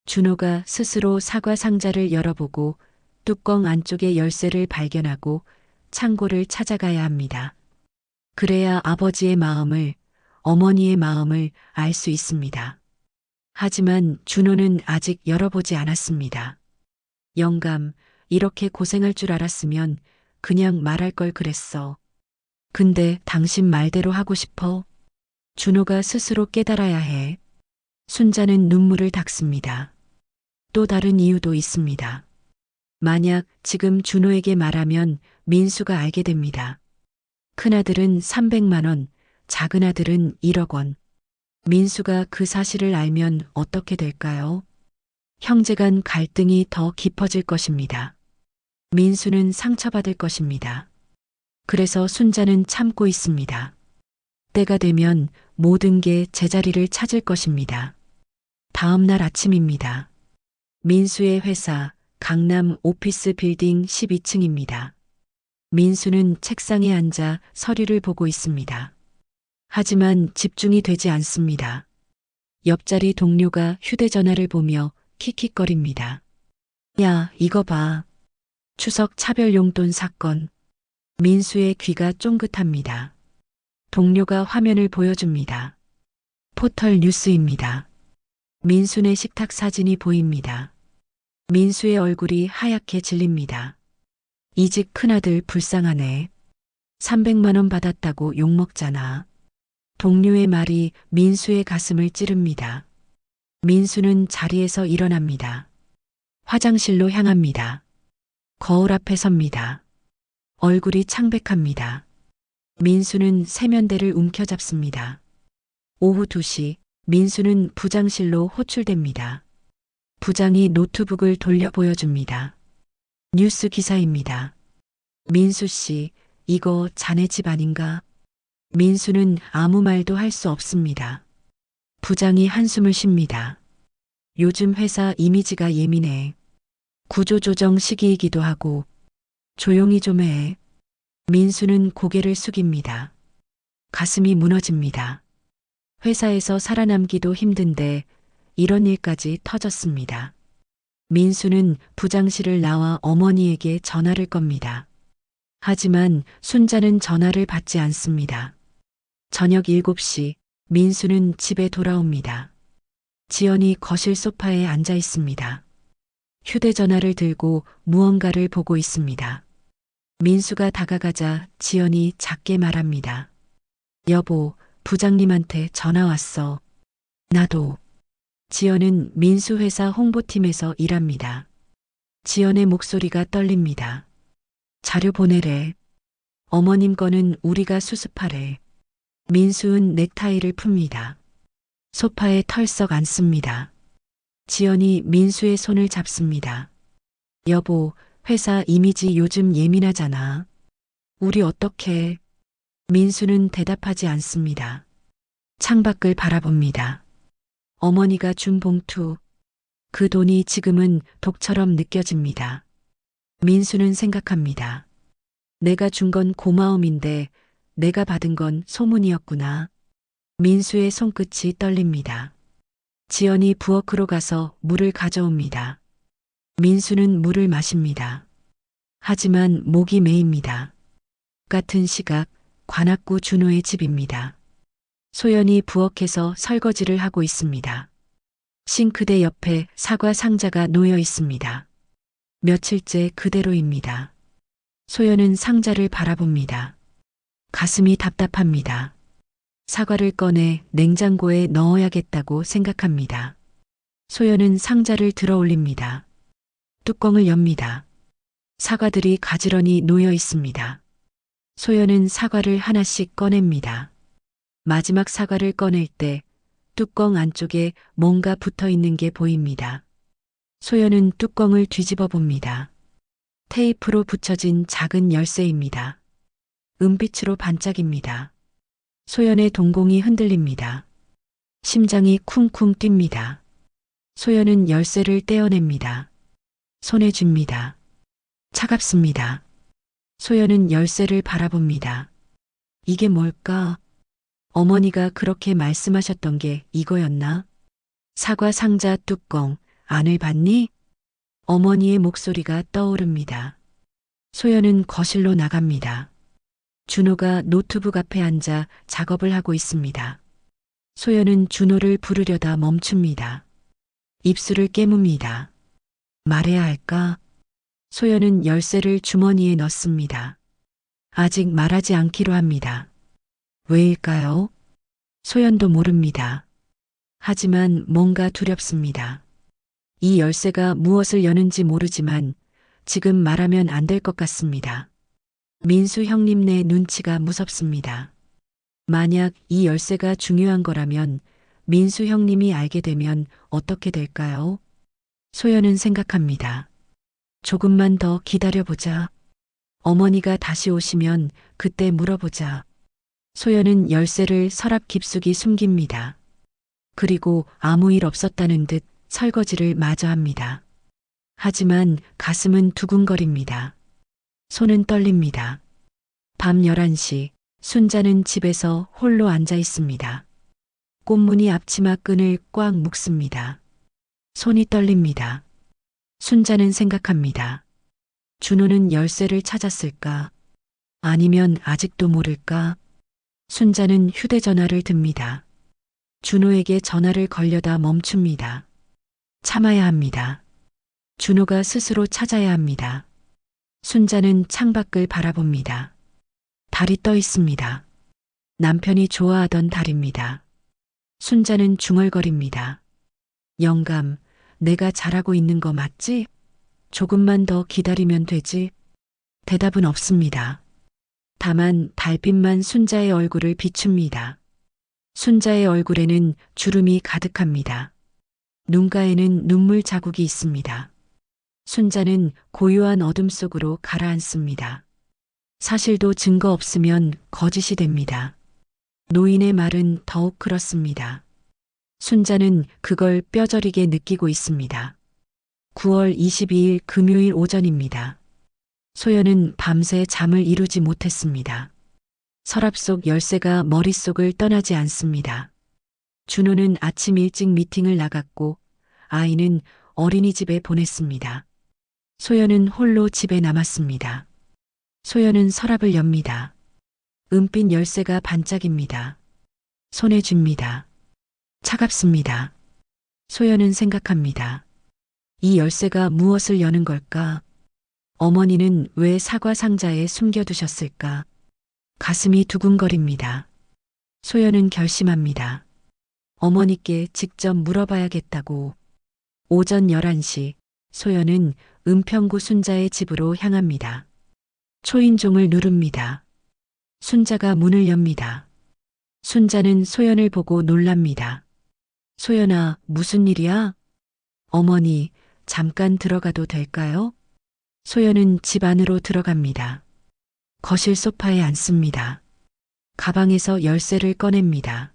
준호가 스스로 사과 상자를 열어보고 뚜껑 안쪽의 열쇠를 발견하고 창고를 찾아가야 합니다. 그래야 아버지의 마음을, 어머니의 마음을 알 수 있습니다. 하지만 준호는 아직 열어보지 않았습니다. 영감, 이렇게 고생할 줄 알았으면 그냥 말할 걸 그랬어. 근데 당신 말대로 하고 싶어? 준호가 스스로 깨달아야 해. 순자는 눈물을 닦습니다. 또 다른 이유도 있습니다. 만약 지금 준호에게 말하면 민수가 알게 됩니다. 큰아들은 300만 원, 작은아들은 1억 원. 민수가 그 사실을 알면 어떻게 될까요? 형제 간 갈등이 더 깊어질 것입니다. 민수는 상처받을 것입니다. 그래서 순자는 참고 있습니다. 때가 되면 모든 게 제자리를 찾을 것입니다. 다음 날 아침입니다. 민수의 회사, 강남 오피스 빌딩 12층입니다. 민수는 책상에 앉아 서류를 보고 있습니다. 하지만 집중이 되지 않습니다. 옆자리 동료가 휴대전화를 보며 킥킥거립니다. 야, 이거 봐. 추석 차별용돈 사건. 민수의 귀가 쫑긋합니다. 동료가 화면을 보여줍니다. 포털 뉴스입니다. 민수네 식탁 사진이 보입니다. 민수의 얼굴이 하얗게 질립니다. 이 집 큰아들 불쌍하네. 300만 원 받았다고 욕먹잖아. 동료의 말이 민수의 가슴을 찌릅니다. 민수는 자리에서 일어납니다. 화장실로 향합니다. 거울 앞에 섭니다. 얼굴이 창백합니다. 민수는 세면대를 움켜잡습니다. 오후 2시 민수는 부장실로 호출됩니다. 부장이 노트북을 돌려 보여줍니다. 뉴스 기사입니다. 민수 씨, 이거 자네 집 아닌가? 민수는 아무 말도 할 수 없습니다. 부장이 한숨을 쉽니다. 요즘 회사 이미지가 예민해. 구조조정 시기이기도 하고 조용히 좀 해. 민수는 고개를 숙입니다. 가슴이 무너집니다. 회사에서 살아남기도 힘든데 이런 일까지 터졌습니다. 민수는 부장실을 나와 어머니에게 전화를 겁니다. 하지만 순자는 전화를 받지 않습니다. 저녁 7시 민수는 집에 돌아옵니다. 지연이 거실 소파에 앉아 있습니다. 휴대전화를 들고 무언가를 보고 있습니다. 민수가 다가가자 지연이 작게 말합니다. 여보, 부장님한테 전화 왔어. 나도. 지연은 민수 회사 홍보팀에서 일합니다. 지연의 목소리가 떨립니다. 자료 보내래. 어머님 거는 우리가 수습하래. 민수는 넥타이를 풉니다. 소파에 털썩 앉습니다. 지연이 민수의 손을 잡습니다. 여보, 회사 이미지 요즘 예민하잖아. 우리 어떡해? 민수는 대답하지 않습니다. 창밖을 바라봅니다. 어머니가 준 봉투. 그 돈이 지금은 독처럼 느껴집니다. 민수는 생각합니다. 내가 준 건 고마움인데 내가 받은 건 소문이었구나. 민수의 손끝이 떨립니다. 지연이 부엌으로 가서 물을 가져옵니다. 민수는 물을 마십니다. 하지만 목이 메입니다. 같은 시각 관악구 준호의 집입니다. 소연이 부엌에서 설거지를 하고 있습니다. 싱크대 옆에 사과 상자가 놓여 있습니다. 며칠째 그대로입니다. 소연은 상자를 바라봅니다. 가슴이 답답합니다. 사과를 꺼내 냉장고에 넣어야겠다고 생각합니다. 소연은 상자를 들어 올립니다. 뚜껑을 엽니다. 사과들이 가지런히 놓여 있습니다. 소연은 사과를 하나씩 꺼냅니다. 마지막 사과를 꺼낼 때 뚜껑 안쪽에 뭔가 붙어 있는 게 보입니다. 소연은 뚜껑을 뒤집어 봅니다. 테이프로 붙여진 작은 열쇠입니다. 은빛으로 반짝입니다. 소연의 동공이 흔들립니다. 심장이 쿵쿵 뜁니다. 소연은 열쇠를 떼어냅니다. 손에 쥡니다. 차갑습니다. 소연은 열쇠를 바라봅니다. 이게 뭘까? 어머니가 그렇게 말씀하셨던 게 이거였나? 사과 상자 뚜껑 안을 봤니? 어머니의 목소리가 떠오릅니다. 소연은 거실로 나갑니다. 준호가 노트북 앞에 앉아 작업을 하고 있습니다. 소연은 준호를 부르려다 멈춥니다. 입술을 깨뭅니다. 말해야 할까? 소연은 열쇠를 주머니에 넣습니다. 아직 말하지 않기로 합니다. 왜일까요? 소연도 모릅니다. 하지만 뭔가 두렵습니다. 이 열쇠가 무엇을 여는지 모르지만 지금 말하면 안 될 것 같습니다. 민수 형님네 눈치가 무섭습니다. 만약 이 열쇠가 중요한 거라면 민수 형님이 알게 되면 어떻게 될까요? 소연은 생각합니다. 조금만 더 기다려보자. 어머니가 다시 오시면 그때 물어보자. 소연은 열쇠를 서랍 깊숙이 숨깁니다. 그리고 아무 일 없었다는 듯 설거지를 마저 합니다. 하지만 가슴은 두근거립니다. 손은 떨립니다. 밤 11시 순자는 집에서 홀로 앉아 있습니다. 꽃무늬 앞치마 끈을 꽉 묶습니다. 손이 떨립니다. 순자는 생각합니다. 준호는 열쇠를 찾았을까? 아니면 아직도 모를까? 순자는 휴대전화를 듭니다. 준호에게 전화를 걸려다 멈춥니다. 참아야 합니다. 준호가 스스로 찾아야 합니다. 순자는 창밖을 바라봅니다. 달이 떠 있습니다. 남편이 좋아하던 달입니다. 순자는 중얼거립니다. 영감, 내가 잘하고 있는 거 맞지? 조금만 더 기다리면 되지? 대답은 없습니다. 다만 달빛만 순자의 얼굴을 비춥니다. 순자의 얼굴에는 주름이 가득합니다. 눈가에는 눈물 자국이 있습니다. 순자는 고요한 어둠 속으로 가라앉습니다. 사실도 증거 없으면 거짓이 됩니다. 노인의 말은 더욱 그렇습니다. 순자는 그걸 뼈저리게 느끼고 있습니다. 9월 22일 금요일 오전입니다. 소연은 밤새 잠을 이루지 못했습니다. 서랍 속 열쇠가 머릿속을 떠나지 않습니다. 준호는 아침 일찍 미팅을 나갔고 아이는 어린이집에 보냈습니다. 소연은 홀로 집에 남았습니다. 소연은 서랍을 엽니다. 은빛 열쇠가 반짝입니다. 손에 쥡니다. 차갑습니다. 소연은 생각합니다. 이 열쇠가 무엇을 여는 걸까? 어머니는 왜 사과 상자에 숨겨두셨을까? 가슴이 두근거립니다. 소연은 결심합니다. 어머니께 직접 물어봐야겠다고. 오전 11시 소연은 은평구 순자의 집으로 향합니다. 초인종을 누릅니다. 순자가 문을 엽니다. 순자는 소연을 보고 놀랍니다. 소연아, 무슨 일이야? 어머니, 잠깐 들어가도 될까요? 소연은 집 안으로 들어갑니다. 거실 소파에 앉습니다. 가방에서 열쇠를 꺼냅니다.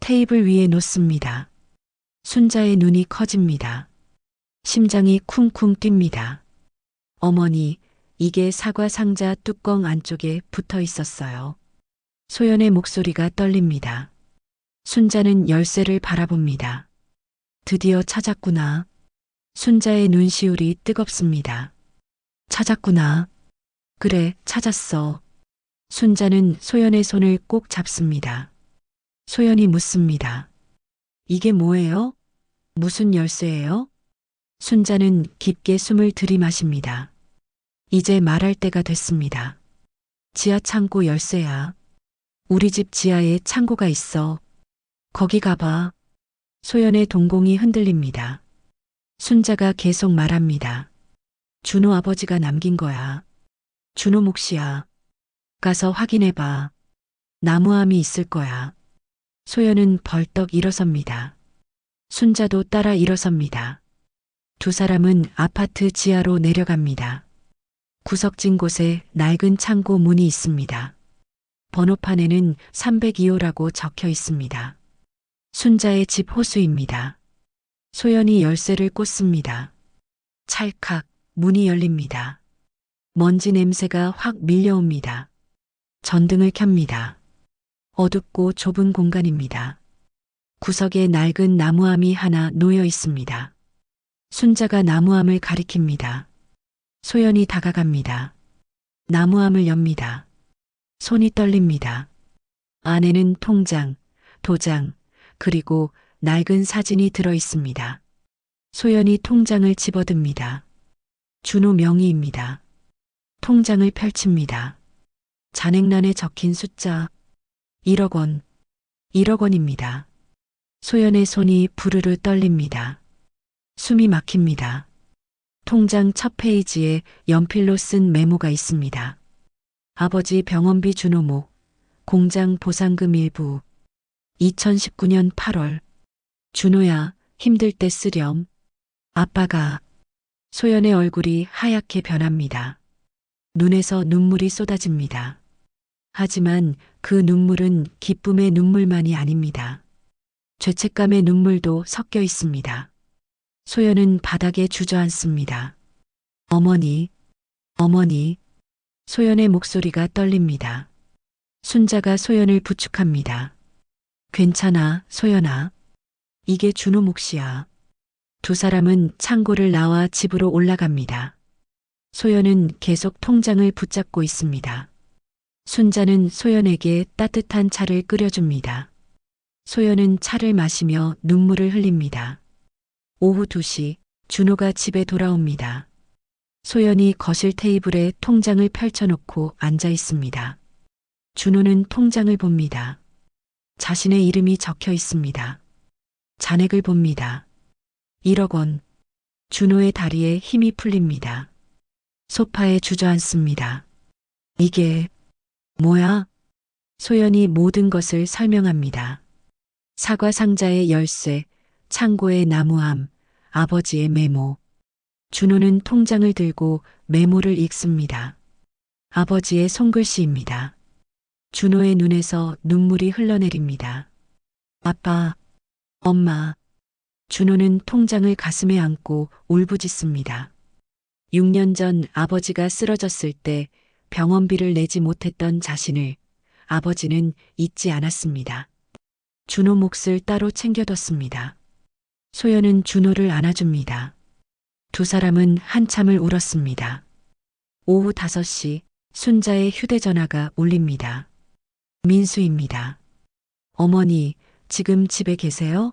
테이블 위에 놓습니다. 순자의 눈이 커집니다. 심장이 쿵쿵 뜁니다. 어머니, 이게 사과 상자 뚜껑 안쪽에 붙어 있었어요. 소연의 목소리가 떨립니다. 순자는 열쇠를 바라봅니다. 드디어 찾았구나. 순자의 눈시울이 뜨겁습니다. 찾았구나. 그래, 찾았어. 순자는 소연의 손을 꼭 잡습니다. 소연이 묻습니다. 이게 뭐예요? 무슨 열쇠예요? 순자는 깊게 숨을 들이마십니다. 이제 말할 때가 됐습니다. 지하 창고 열쇠야. 우리 집 지하에 창고가 있어. 거기 가봐. 소연의 동공이 흔들립니다. 순자가 계속 말합니다. 준호 아버지가 남긴 거야. 준호 몫이야. 가서 확인해봐. 나무함이 있을 거야. 소연은 벌떡 일어섭니다. 순자도 따라 일어섭니다. 두 사람은 아파트 지하로 내려갑니다. 구석진 곳에 낡은 창고 문이 있습니다. 번호판에는 302호라고 적혀 있습니다. 순자의 집 호수입니다. 소연이 열쇠를 꽂습니다. 찰칵 문이 열립니다. 먼지 냄새가 확 밀려옵니다. 전등을 켭니다. 어둡고 좁은 공간입니다. 구석에 낡은 나무함이 하나 놓여 있습니다. 순자가 나무함을 가리킵니다. 소연이 다가갑니다. 나무함을 엽니다. 손이 떨립니다. 안에는 통장, 도장, 그리고 낡은 사진이 들어 있습니다. 소연이 통장을 집어듭니다. 준호 명의입니다. 통장을 펼칩니다. 잔액란에 적힌 숫자 1억 원, 1억 원입니다. 소연의 손이 부르르 떨립니다. 숨이 막힙니다. 통장 첫 페이지에 연필로 쓴 메모가 있습니다. 아버지 병원비 준호목, 공장 보상금 일부, 2019년 8월. 준호야, 힘들 때 쓰렴. 아빠가. 소연의 얼굴이 하얗게 변합니다. 눈에서 눈물이 쏟아집니다. 하지만 그 눈물은 기쁨의 눈물만이 아닙니다. 죄책감의 눈물도 섞여 있습니다. 소연은 바닥에 주저앉습니다. 어머니, 어머니. 소연의 목소리가 떨립니다. 순자가 소연을 부축합니다. 괜찮아, 소연아. 이게 준호 몫이야. 두 사람은 창고를 나와 집으로 올라갑니다. 소연은 계속 통장을 붙잡고 있습니다. 순자는 소연에게 따뜻한 차를 끓여줍니다. 소연은 차를 마시며 눈물을 흘립니다. 오후 2시 준호가 집에 돌아옵니다. 소연이 거실 테이블에 통장을 펼쳐놓고 앉아 있습니다. 준호는 통장을 봅니다. 자신의 이름이 적혀 있습니다. 잔액을 봅니다. 1억 원. 준호의 다리에 힘이 풀립니다. 소파에 주저앉습니다. 이게 뭐야? 소연이 모든 것을 설명합니다. 사과 상자의 열쇠, 창고의 나무함, 아버지의 메모. 준호는 통장을 들고 메모를 읽습니다. 아버지의 손글씨입니다. 준호의 눈에서 눈물이 흘러내립니다. 아빠, 엄마. 준호는 통장을 가슴에 안고 울부짖습니다. 6년 전 아버지가 쓰러졌을 때 병원비를 내지 못했던 자신을 아버지는 잊지 않았습니다. 준호 몫을 따로 챙겨뒀습니다. 소연은 준호를 안아줍니다. 두 사람은 한참을 울었습니다. 오후 5시 순자의 휴대전화가 울립니다. 민수입니다. 어머니, 지금 집에 계세요?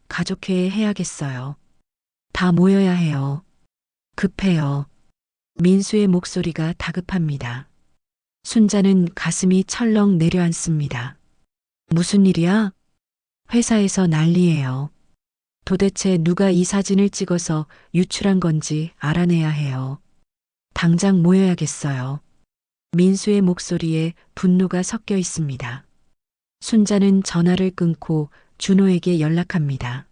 가족회의 해야겠어요. 다 모여야 해요. 급해요. 민수의 목소리가 다급합니다. 순자는 가슴이 철렁 내려앉습니다. 무슨 일이야? 회사에서 난리예요. 도대체 누가 이 사진을 찍어서 유출한 건지 알아내야 해요. 당장 모여야겠어요. 민수의 목소리에 분노가 섞여 있습니다. 순자는 전화를 끊고 준호에게 연락합니다.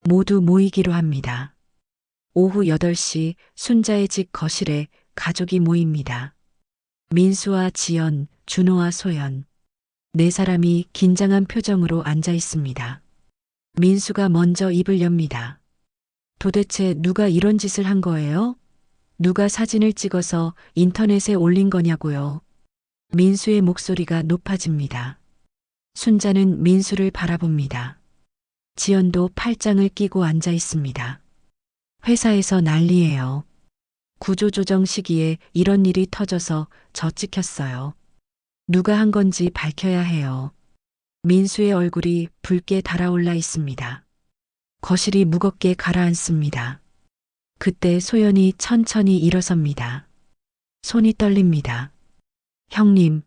모두 모이기로 합니다. 오후 8시 순자의 집 거실에 가족이 모입니다. 민수와 지연, 준호와 소연. 네 사람이 긴장한 표정으로 앉아 있습니다. 민수가 먼저 입을 엽니다. 도대체 누가 이런 짓을 한 거예요? 누가 사진을 찍어서 인터넷에 올린 거냐고요. 민수의 목소리가 높아집니다. 순자는 민수를 바라봅니다. 지연도 팔짱을 끼고 앉아 있습니다. 회사에서 난리예요. 구조조정 시기에 이런 일이 터져서 저 찍혔어요. 누가 한 건지 밝혀야 해요. 민수의 얼굴이 붉게 달아올라 있습니다. 거실이 무겁게 가라앉습니다. 그때 소연이 천천히 일어섭니다. 손이 떨립니다. 형님,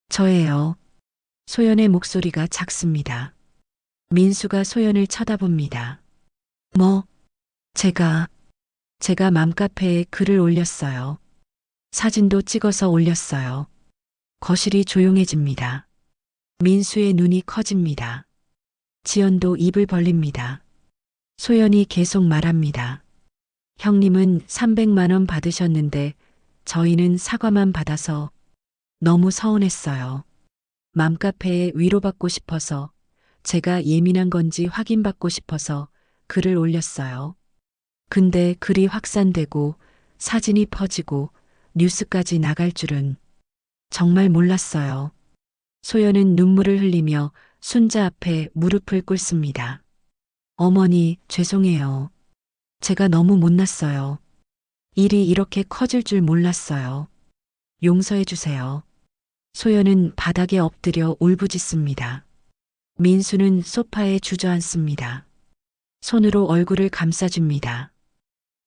저예요. 소연의 목소리가 작습니다. 민수가 소연을 쳐다봅니다. 뭐? 제가 맘카페에 글을 올렸어요. 사진도 찍어서 올렸어요. 거실이 조용해집니다. 민수의 눈이 커집니다. 지연도 입을 벌립니다. 소연이 계속 말합니다. 형님은 300만 원 받으셨는데 저희는 사과만 받아서 너무 서운했어요. 맘카페에 위로받고 싶어서 제가 예민한 건지 확인받고 싶어서 글을 올렸어요. 근데 글이 확산되고 사진이 퍼지고 뉴스까지 나갈 줄은 정말 몰랐어요. 소연은 눈물을 흘리며 순자 앞에 무릎을 꿇습니다. 어머니, 죄송해요. 제가 너무 못났어요. 일이 이렇게 커질 줄 몰랐어요. 용서해 주세요. 소연은 바닥에 엎드려 울부짖습니다. 민수는 소파에 주저앉습니다. 손으로 얼굴을 감싸줍니다.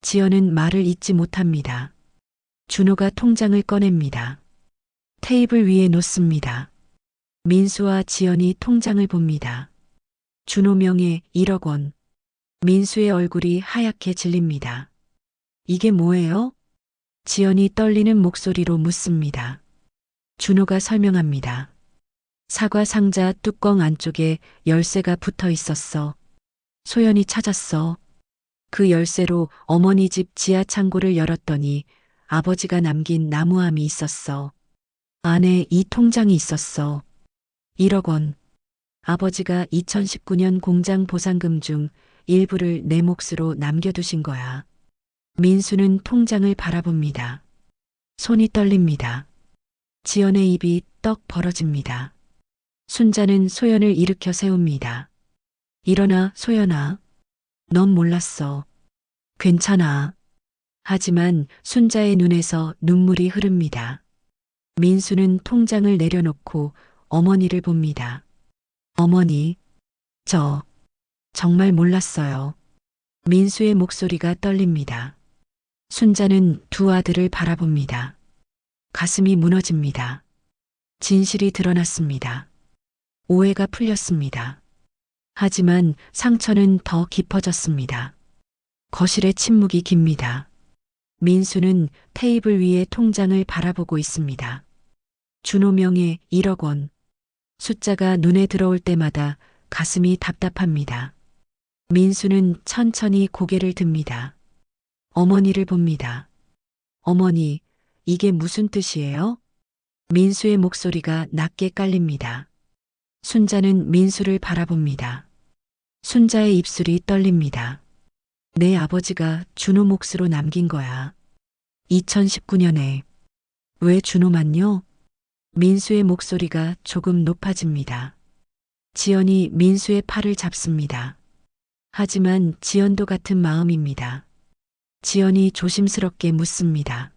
지연은 말을 잇지 못합니다. 준호가 통장을 꺼냅니다. 테이블 위에 놓습니다. 민수와 지연이 통장을 봅니다. 준호 명의 1억 원. 민수의 얼굴이 하얗게 질립니다. 이게 뭐예요? 지연이 떨리는 목소리로 묻습니다. 준호가 설명합니다. 사과 상자 뚜껑 안쪽에 열쇠가 붙어 있었어. 소연이 찾았어. 그 열쇠로 어머니 집 지하 창고를 열었더니 아버지가 남긴 나무함이 있었어. 안에 이 통장이 있었어. 1억 원. 아버지가 2019년 공장 보상금 중 일부를 내 몫으로 남겨두신 거야. 민수는 통장을 바라봅니다. 손이 떨립니다. 지연의 입이 떡 벌어집니다. 순자는 소연을 일으켜 세웁니다. 일어나, 소연아. 넌 몰랐어. 괜찮아. 하지만 순자의 눈에서 눈물이 흐릅니다. 민수는 통장을 내려놓고 어머니를 봅니다. 어머니, 저 정말 몰랐어요. 민수의 목소리가 떨립니다. 순자는 두 아들을 바라봅니다. 가슴이 무너집니다. 진실이 드러났습니다. 오해가 풀렸습니다. 하지만 상처는 더 깊어졌습니다. 거실의 침묵이 깁니다. 민수는 테이블 위에 통장을 바라보고 있습니다. 준호 명의 1억 원. 숫자가 눈에 들어올 때마다 가슴이 답답합니다. 민수는 천천히 고개를 듭니다. 어머니를 봅니다. 어머니, 이게 무슨 뜻이에요? 민수의 목소리가 낮게 깔립니다. 순자는 민수를 바라봅니다. 순자의 입술이 떨립니다. 내 아버지가 준호 몫으로 남긴 거야. 2019년에 왜 준호만요? 민수의 목소리가 조금 높아집니다. 지연이 민수의 팔을 잡습니다. 하지만 지연도 같은 마음입니다. 지연이 조심스럽게 묻습니다.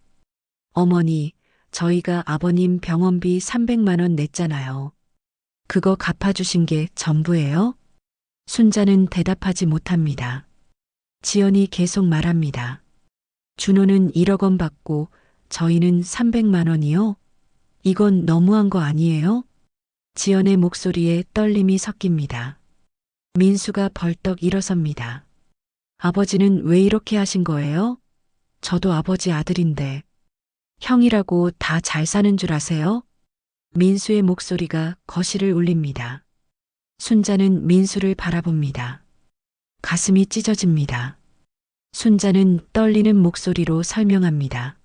어머니, 저희가 아버님 병원비 300만 원 냈잖아요. 그거 갚아주신 게 전부예요? 순자는 대답하지 못합니다. 지연이 계속 말합니다. 준호는 1억 원 받고 저희는 300만 원이요? 이건 너무한 거 아니에요? 지연의 목소리에 떨림이 섞입니다. 민수가 벌떡 일어섭니다. 아버지는 왜 이렇게 하신 거예요? 저도 아버지 아들인데. 형이라고 다 잘 사는 줄 아세요? 민수의 목소리가 거실을 울립니다. 순자는 민수를 바라봅니다. 가슴이 찢어집니다. 순자는 떨리는 목소리로 설명합니다.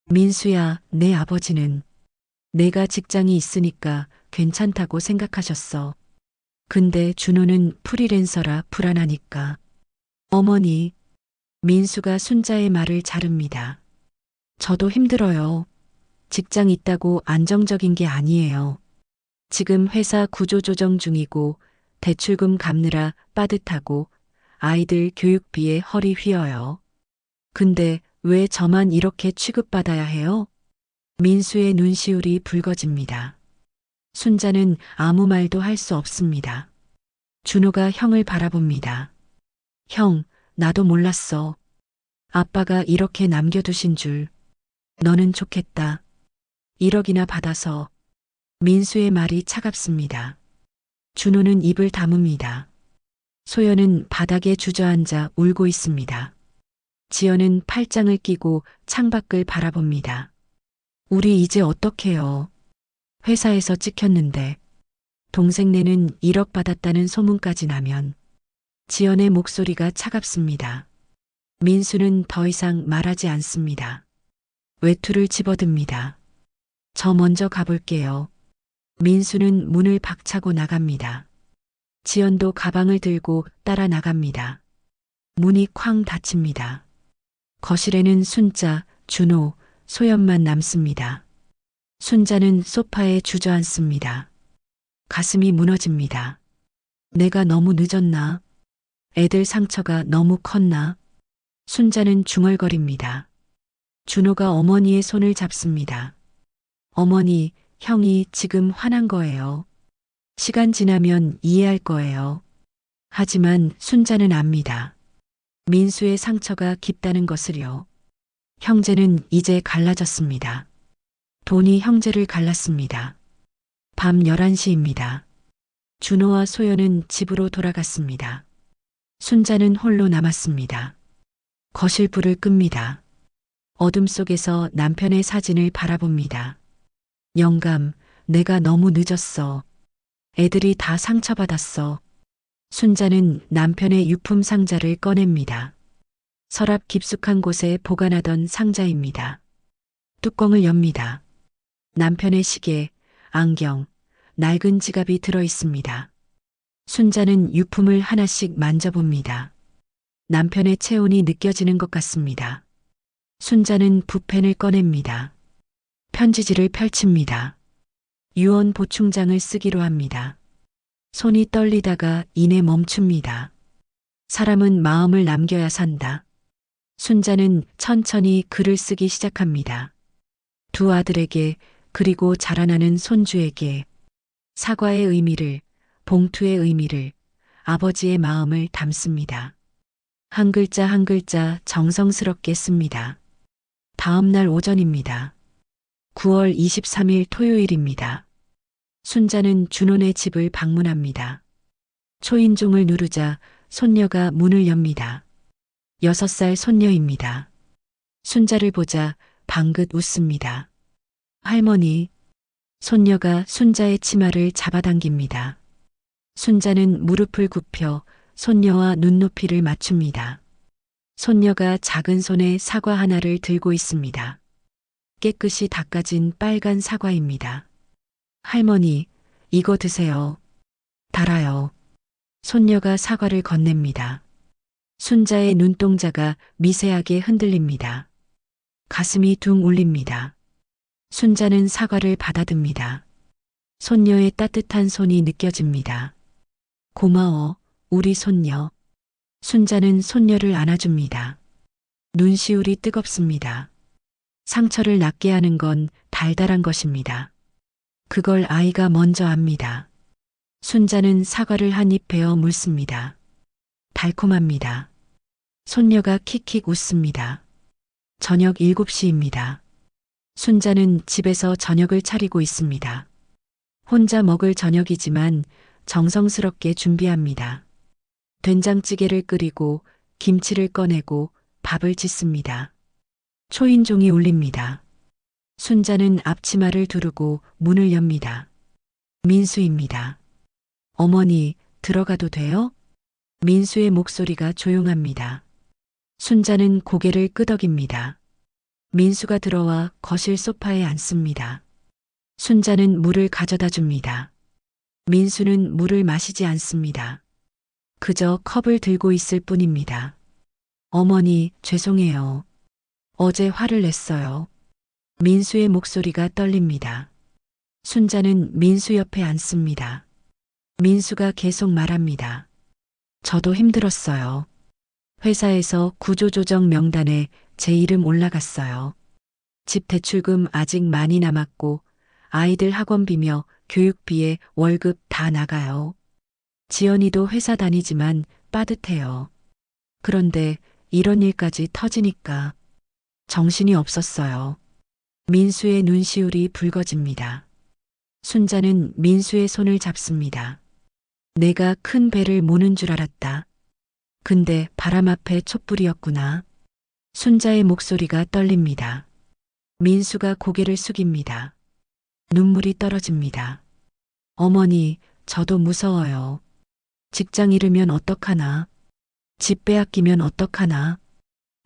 민수야, 내 아버지는 내가 직장이 있으니까 괜찮다고 생각하셨어. 근데 준호는 프리랜서라 불안하니까. 어머니, 민수가 순자의 말을 자릅니다. 저도 힘들어요. 직장 있다고 안정적인 게 아니에요. 지금 회사 구조조정 중이고 대출금 갚느라 빠듯하고 아이들 교육비에 허리 휘어요. 근데 왜 저만 이렇게 취급받아야 해요? 민수의 눈시울이 붉어집니다. 순자는 아무 말도 할 수 없습니다. 준호가 형을 바라봅니다. 형, 나도 몰랐어. 아빠가 이렇게 남겨두신 줄. 너는 좋겠다. 1억이나 받아서. 민수의 말이 차갑습니다. 준호는 입을 다뭅니다. 소연은 바닥에 주저앉아 울고 있습니다. 지연은 팔짱을 끼고 창밖을 바라봅니다. 우리 이제 어떡해요? 회사에서 찍혔는데 동생네는 1억 받았다는 소문까지 나면. 지연의 목소리가 차갑습니다. 민수는 더 이상 말하지 않습니다. 외투를 집어듭니다. 저 먼저 가볼게요. 민수는 문을 박차고 나갑니다. 지연도 가방을 들고 따라 나갑니다. 문이 쾅 닫힙니다. 거실에는 순자, 준호, 소연만 남습니다. 순자는 소파에 주저앉습니다. 가슴이 무너집니다. 내가 너무 늦었나? 애들 상처가 너무 컸나? 순자는 중얼거립니다. 준호가 어머니의 손을 잡습니다. 어머니, 형이 지금 화난 거예요. 시간 지나면 이해할 거예요. 하지만 순자는 압니다. 민수의 상처가 깊다는 것을요. 형제는 이제 갈라졌습니다. 돈이 형제를 갈랐습니다. 밤 11시입니다. 준호와 소연은 집으로 돌아갔습니다. 순자는 홀로 남았습니다. 거실 불을 끕니다. 어둠 속에서 남편의 사진을 바라봅니다. 영감, 내가 너무 늦었어. 애들이 다 상처받았어. 순자는 남편의 유품 상자를 꺼냅니다. 서랍 깊숙한 곳에 보관하던 상자입니다. 뚜껑을 엽니다. 남편의 시계, 안경, 낡은 지갑이 들어 있습니다. 순자는 유품을 하나씩 만져봅니다. 남편의 체온이 느껴지는 것 같습니다. 순자는 붓펜을 꺼냅니다. 편지지를 펼칩니다. 유언 보충장을 쓰기로 합니다. 손이 떨리다가 이내 멈춥니다. 사람은 마음을 남겨야 산다. 순자는 천천히 글을 쓰기 시작합니다. 두 아들에게 그리고 자라나는 손주에게 사과의 의미를, 봉투의 의미를, 아버지의 마음을 담습니다. 한 글자 한 글자 정성스럽게 씁니다. 다음 날 오전입니다. 9월 23일 토요일입니다. 순자는 준호네 집을 방문합니다. 초인종을 누르자 손녀가 문을 엽니다. 6살 손녀입니다. 순자를 보자 방긋 웃습니다. 할머니. 손녀가 순자의 치마를 잡아당깁니다. 순자는 무릎을 굽혀 손녀와 눈높이를 맞춥니다. 손녀가 작은 손에 사과 하나를 들고 있습니다. 깨끗이 닦아진 빨간 사과입니다. 할머니, 이거 드세요. 달아요. 손녀가 사과를 건넵니다. 순자의 눈동자가 미세하게 흔들립니다. 가슴이 둥 울립니다. 순자는 사과를 받아듭니다. 손녀의 따뜻한 손이 느껴집니다. 고마워, 우리 손녀. 순자는 손녀를 안아줍니다. 눈시울이 뜨겁습니다. 상처를 낫게 하는 건 달달한 것입니다. 그걸 아이가 먼저 압니다. 순자는 사과를 한 입 베어 물습니다. 달콤합니다. 손녀가 킥킥 웃습니다. 저녁 7시입니다. 순자는 집에서 저녁을 차리고 있습니다. 혼자 먹을 저녁이지만 정성스럽게 준비합니다. 된장찌개를 끓이고 김치를 꺼내고 밥을 짓습니다. 초인종이 울립니다. 순자는 앞치마를 두르고 문을 엽니다. 민수입니다. 어머니, 들어가도 돼요? 민수의 목소리가 조용합니다. 순자는 고개를 끄덕입니다. 민수가 들어와 거실 소파에 앉습니다. 순자는 물을 가져다 줍니다. 민수는 물을 마시지 않습니다. 그저 컵을 들고 있을 뿐입니다. 어머니, 죄송해요. 어제 화를 냈어요. 민수의 목소리가 떨립니다. 순자는 민수 옆에 앉습니다. 민수가 계속 말합니다. 저도 힘들었어요. 회사에서 구조조정 명단에 제 이름 올라갔어요. 집 대출금 아직 많이 남았고 아이들 학원비며 교육비에 월급 다 나가요. 지연이도 회사 다니지만 빠듯해요. 그런데 이런 일까지 터지니까 정신이 없었어요. 민수의 눈시울이 붉어집니다. 순자는 민수의 손을 잡습니다. 내가 큰 배를 모는 줄 알았다. 근데 바람 앞에 촛불이었구나. 순자의 목소리가 떨립니다. 민수가 고개를 숙입니다. 눈물이 떨어집니다. 어머니, 저도 무서워요. 직장 잃으면 어떡하나. 집 빼앗기면 어떡하나.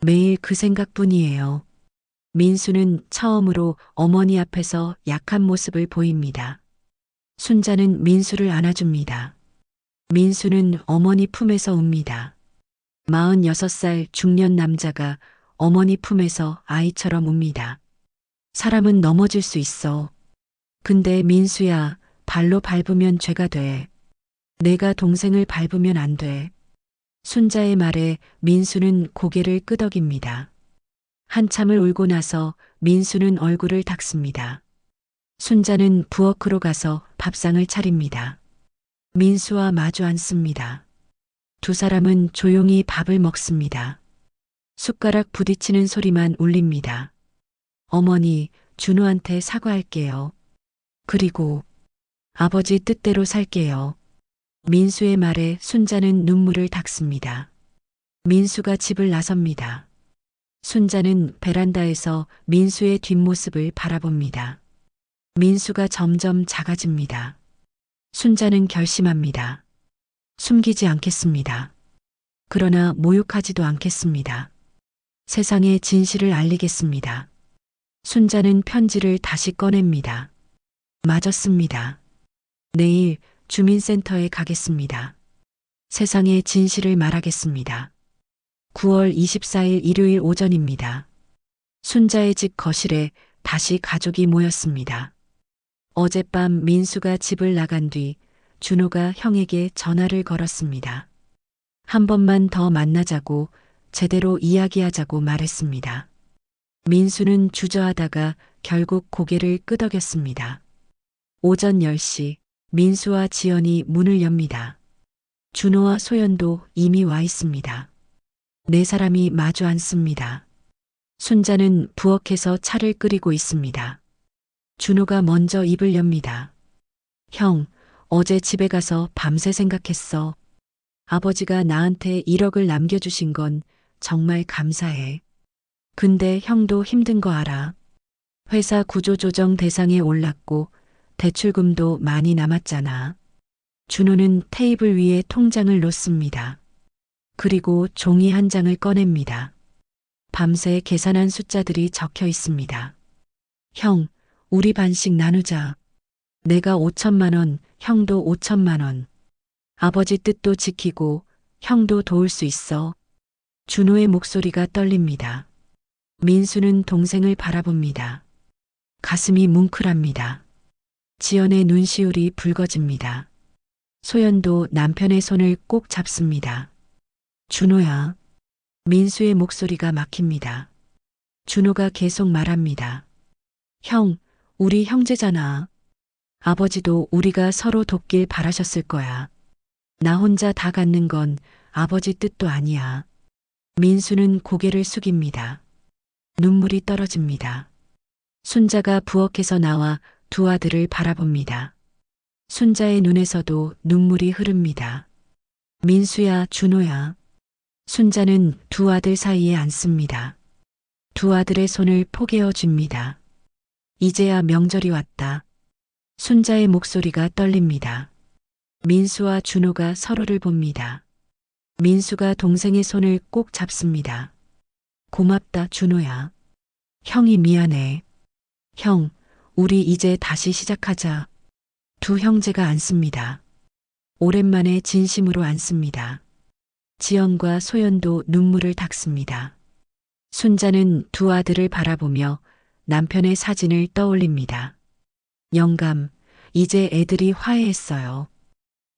매일 그 생각뿐이에요. 민수는 처음으로 어머니 앞에서 약한 모습을 보입니다. 순자는 민수를 안아줍니다. 민수는 어머니 품에서 웁니다. 46살 중년 남자가 어머니 품에서 아이처럼 웁니다. 사람은 넘어질 수 있어. 근데 민수야, 발로 밟으면 죄가 돼. 내가 동생을 밟으면 안 돼. 순자의 말에 민수는 고개를 끄덕입니다. 한참을 울고 나서 민수는 얼굴을 닦습니다. 순자는 부엌으로 가서 밥상을 차립니다. 민수와 마주 앉습니다. 두 사람은 조용히 밥을 먹습니다. 숟가락 부딪히는 소리만 울립니다. 어머니, 준호한테 사과할게요. 그리고 아버지 뜻대로 살게요. 민수의 말에 순자는 눈물을 닦습니다. 민수가 집을 나섭니다. 순자는 베란다에서 민수의 뒷모습을 바라봅니다. 민수가 점점 작아집니다. 순자는 결심합니다. 숨기지 않겠습니다. 그러나 모욕하지도 않겠습니다. 세상에 진실을 알리겠습니다. 순자는 편지를 다시 꺼냅니다. 맞았습니다. 내일 주민센터에 가겠습니다. 세상에 진실을 말하겠습니다. 9월 24일 일요일 오전입니다. 순자의 집 거실에 다시 가족이 모였습니다. 어젯밤 민수가 집을 나간 뒤 준호가 형에게 전화를 걸었습니다. 한 번만 더 만나자고 제대로 이야기하자고 말했습니다. 민수는 주저하다가 결국 고개를 끄덕였습니다. 오전 10시 민수와 지연이 문을 엽니다. 준호와 소연도 이미 와 있습니다. 네 사람이 마주 앉습니다. 순자는 부엌에서 차를 끓이고 있습니다. 준호가 먼저 입을 엽니다. 형, 어제 집에 가서 밤새 생각했어. 아버지가 나한테 1억을 남겨주신 건 정말 감사해. 근데 형도 힘든 거 알아. 회사 구조조정 대상에 올랐고 대출금도 많이 남았잖아. 준호는 테이블 위에 통장을 놓습니다. 그리고 종이 한 장을 꺼냅니다. 밤새 계산한 숫자들이 적혀 있습니다. 형, 우리 반씩 나누자. 내가 5천만 원, 형도 5천만 원. 아버지 뜻도 지키고 형도 도울 수 있어. 준호의 목소리가 떨립니다. 민수는 동생을 바라봅니다. 가슴이 뭉클합니다. 지연의 눈시울이 붉어집니다. 소연도 남편의 손을 꼭 잡습니다. 준호야. 민수의 목소리가 막힙니다. 준호가 계속 말합니다. 형, 우리 형제잖아. 아버지도 우리가 서로 돕길 바라셨을 거야. 나 혼자 다 갖는 건 아버지 뜻도 아니야. 민수는 고개를 숙입니다. 눈물이 떨어집니다. 순자가 부엌에서 나와 두 아들을 바라봅니다. 순자의 눈에서도 눈물이 흐릅니다. 민수야, 준호야. 순자는 두 아들 사이에 앉습니다. 두 아들의 손을 포개어 줍니다. 이제야 명절이 왔다. 순자의 목소리가 떨립니다. 민수와 준호가 서로를 봅니다. 민수가 동생의 손을 꼭 잡습니다. 고맙다, 준호야. 형이 미안해. 형, 우리 이제 다시 시작하자. 두 형제가 앉습니다. 오랜만에 진심으로 앉습니다. 지연과 소연도 눈물을 닦습니다. 순자는 두 아들을 바라보며 남편의 사진을 떠올립니다. 영감, 이제 애들이 화해했어요.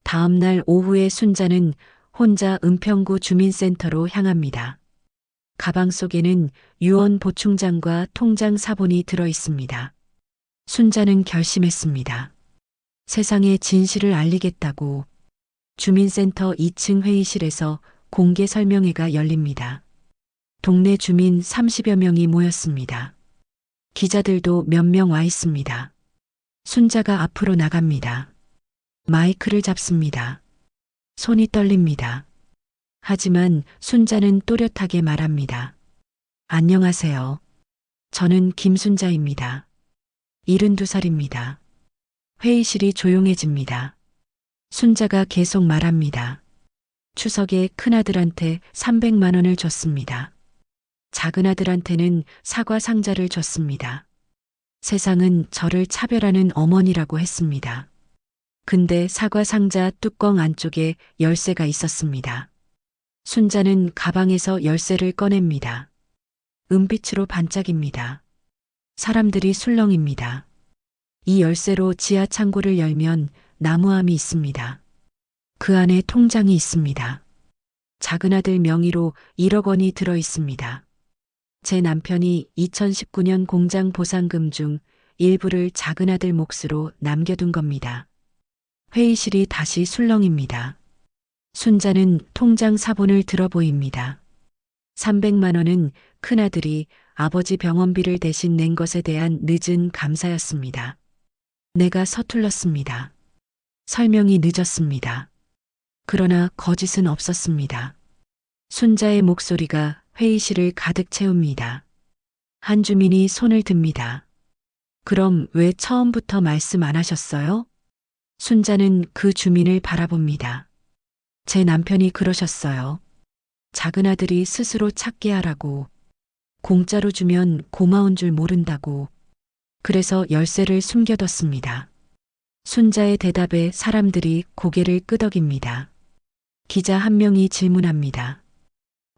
다음 날 오후에 순자는 혼자 은평구 주민센터로 향합니다. 가방 속에는 유언 보충장과 통장 사본이 들어 있습니다. 순자는 결심했습니다. 세상에 진실을 알리겠다고. 주민센터 2층 회의실에서 공개 설명회가 열립니다. 동네 주민 30여 명이 모였습니다. 기자들도 몇 명 와 있습니다. 순자가 앞으로 나갑니다. 마이크를 잡습니다. 손이 떨립니다. 하지만 순자는 또렷하게 말합니다. 안녕하세요. 저는 김순자입니다. 72살입니다. 회의실이 조용해집니다. 순자가 계속 말합니다. 추석에 큰아들한테 300만 원을 줬습니다. 작은아들한테는 사과 상자를 줬습니다. 세상은 저를 차별하는 어머니라고 했습니다. 근데 사과 상자 뚜껑 안쪽에 열쇠가 있었습니다. 순자는 가방에서 열쇠를 꺼냅니다. 은빛으로 반짝입니다. 사람들이 술렁입니다. 이 열쇠로 지하 창고를 열면 나무함이 있습니다. 그 안에 통장이 있습니다. 작은아들 명의로 1억 원이 들어 있습니다. 제 남편이 2019년 공장 보상금 중 일부를 작은아들 몫으로 남겨둔 겁니다. 회의실이 다시 술렁입니다. 순자는 통장 사본을 들어 보입니다. 300만 원은 큰아들이 아버지 병원비를 대신 낸 것에 대한 늦은 감사였습니다. 내가 서툴렀습니다. 설명이 늦었습니다. 그러나 거짓은 없었습니다. 순자의 목소리가 회의실을 가득 채웁니다. 한 주민이 손을 듭니다. 그럼 왜 처음부터 말씀 안 하셨어요? 순자는 그 주민을 바라봅니다. 제 남편이 그러셨어요. 작은아들이 스스로 찾게 하라고. 공짜로 주면 고마운 줄 모른다고. 그래서 열쇠를 숨겨뒀습니다. 순자의 대답에 사람들이 고개를 끄덕입니다. 기자 한 명이 질문합니다.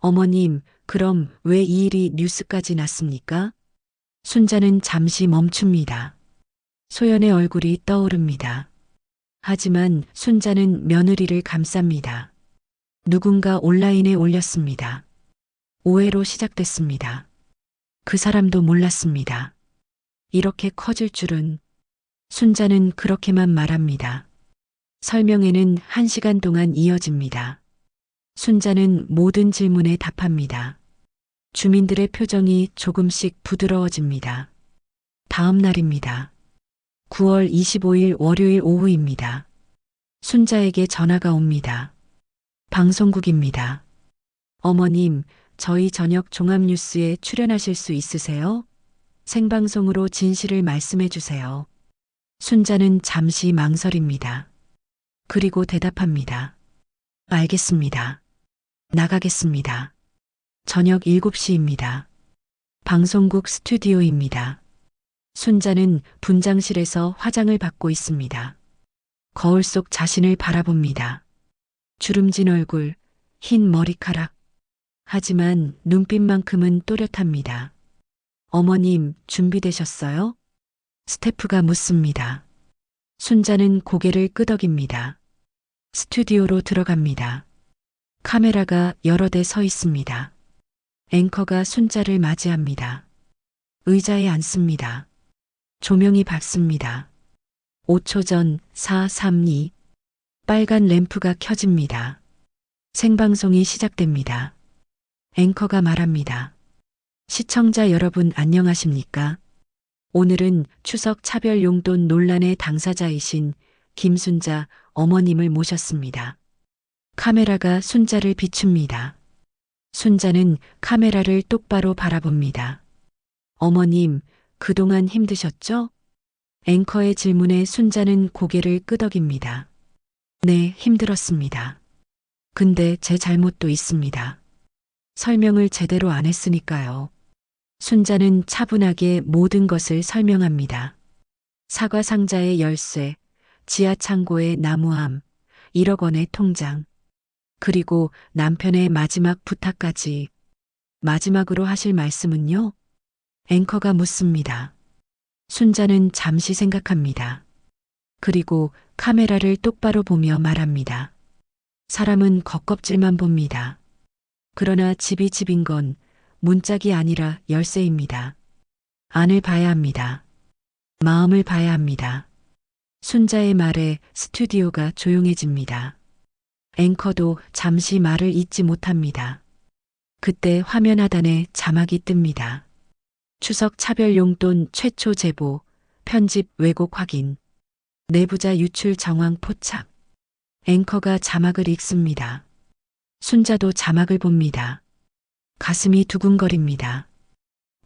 어머님, 그럼 왜 이 일이 뉴스까지 났습니까? 순자는 잠시 멈춥니다. 소연의 얼굴이 떠오릅니다. 하지만 순자는 며느리를 감쌉니다. 누군가 온라인에 올렸습니다. 오해로 시작됐습니다. 그 사람도 몰랐습니다. 이렇게 커질 줄은. 순자는 그렇게만 말합니다. 설명회는 1시간 동안 이어집니다. 순자는 모든 질문에 답합니다. 주민들의 표정이 조금씩 부드러워집니다. 다음 날입니다. 9월 25일 월요일 오후입니다. 순자에게 전화가 옵니다. 방송국입니다. 어머님, 저희 저녁 종합뉴스에 출연하실 수 있으세요? 생방송으로 진실을 말씀해 주세요. 순자는 잠시 망설입니다. 그리고 대답합니다. 알겠습니다. 나가겠습니다. 저녁 7시입니다. 방송국 스튜디오입니다. 순자는 분장실에서 화장을 받고 있습니다. 거울 속 자신을 바라봅니다. 주름진 얼굴, 흰 머리카락. 하지만 눈빛만큼은 또렷합니다. 어머님, 준비되셨어요? 스태프가 묻습니다. 순자는 고개를 끄덕입니다. 스튜디오로 들어갑니다. 카메라가 여러 대 서 있습니다. 앵커가 순자를 맞이합니다. 의자에 앉습니다. 조명이 밝습니다. 5초 전 4, 3, 2. 빨간 램프가 켜집니다. 생방송이 시작됩니다. 앵커가 말합니다. 시청자 여러분 안녕하십니까? 오늘은 추석 차별 용돈 논란의 당사자이신 김순자 어머님을 모셨습니다. 카메라가 순자를 비춥니다. 순자는 카메라를 똑바로 바라봅니다. 어머님, 그동안 힘드셨죠? 앵커의 질문에 순자는 고개를 끄덕입니다. 네, 힘들었습니다. 근데 제 잘못도 있습니다. 설명을 제대로 안 했으니까요. 순자는 차분하게 모든 것을 설명합니다. 사과 상자의 열쇠, 지하 창고의 나무함, 1억 원의 통장, 그리고 남편의 마지막 부탁까지. 마지막으로 하실 말씀은요? 앵커가 묻습니다. 순자는 잠시 생각합니다. 그리고 카메라를 똑바로 보며 말합니다. 사람은 겉껍질만 봅니다. 그러나 집이 집인 건 문짝이 아니라 열쇠입니다. 안을 봐야 합니다. 마음을 봐야 합니다. 순자의 말에 스튜디오가 조용해집니다. 앵커도 잠시 말을 잇지 못합니다. 그때 화면 하단에 자막이 뜹니다. 추석 차별 용돈 최초 제보, 편집 왜곡 확인, 내부자 유출 정황 포착. 앵커가 자막을 읽습니다. 순자도 자막을 봅니다. 가슴이 두근거립니다.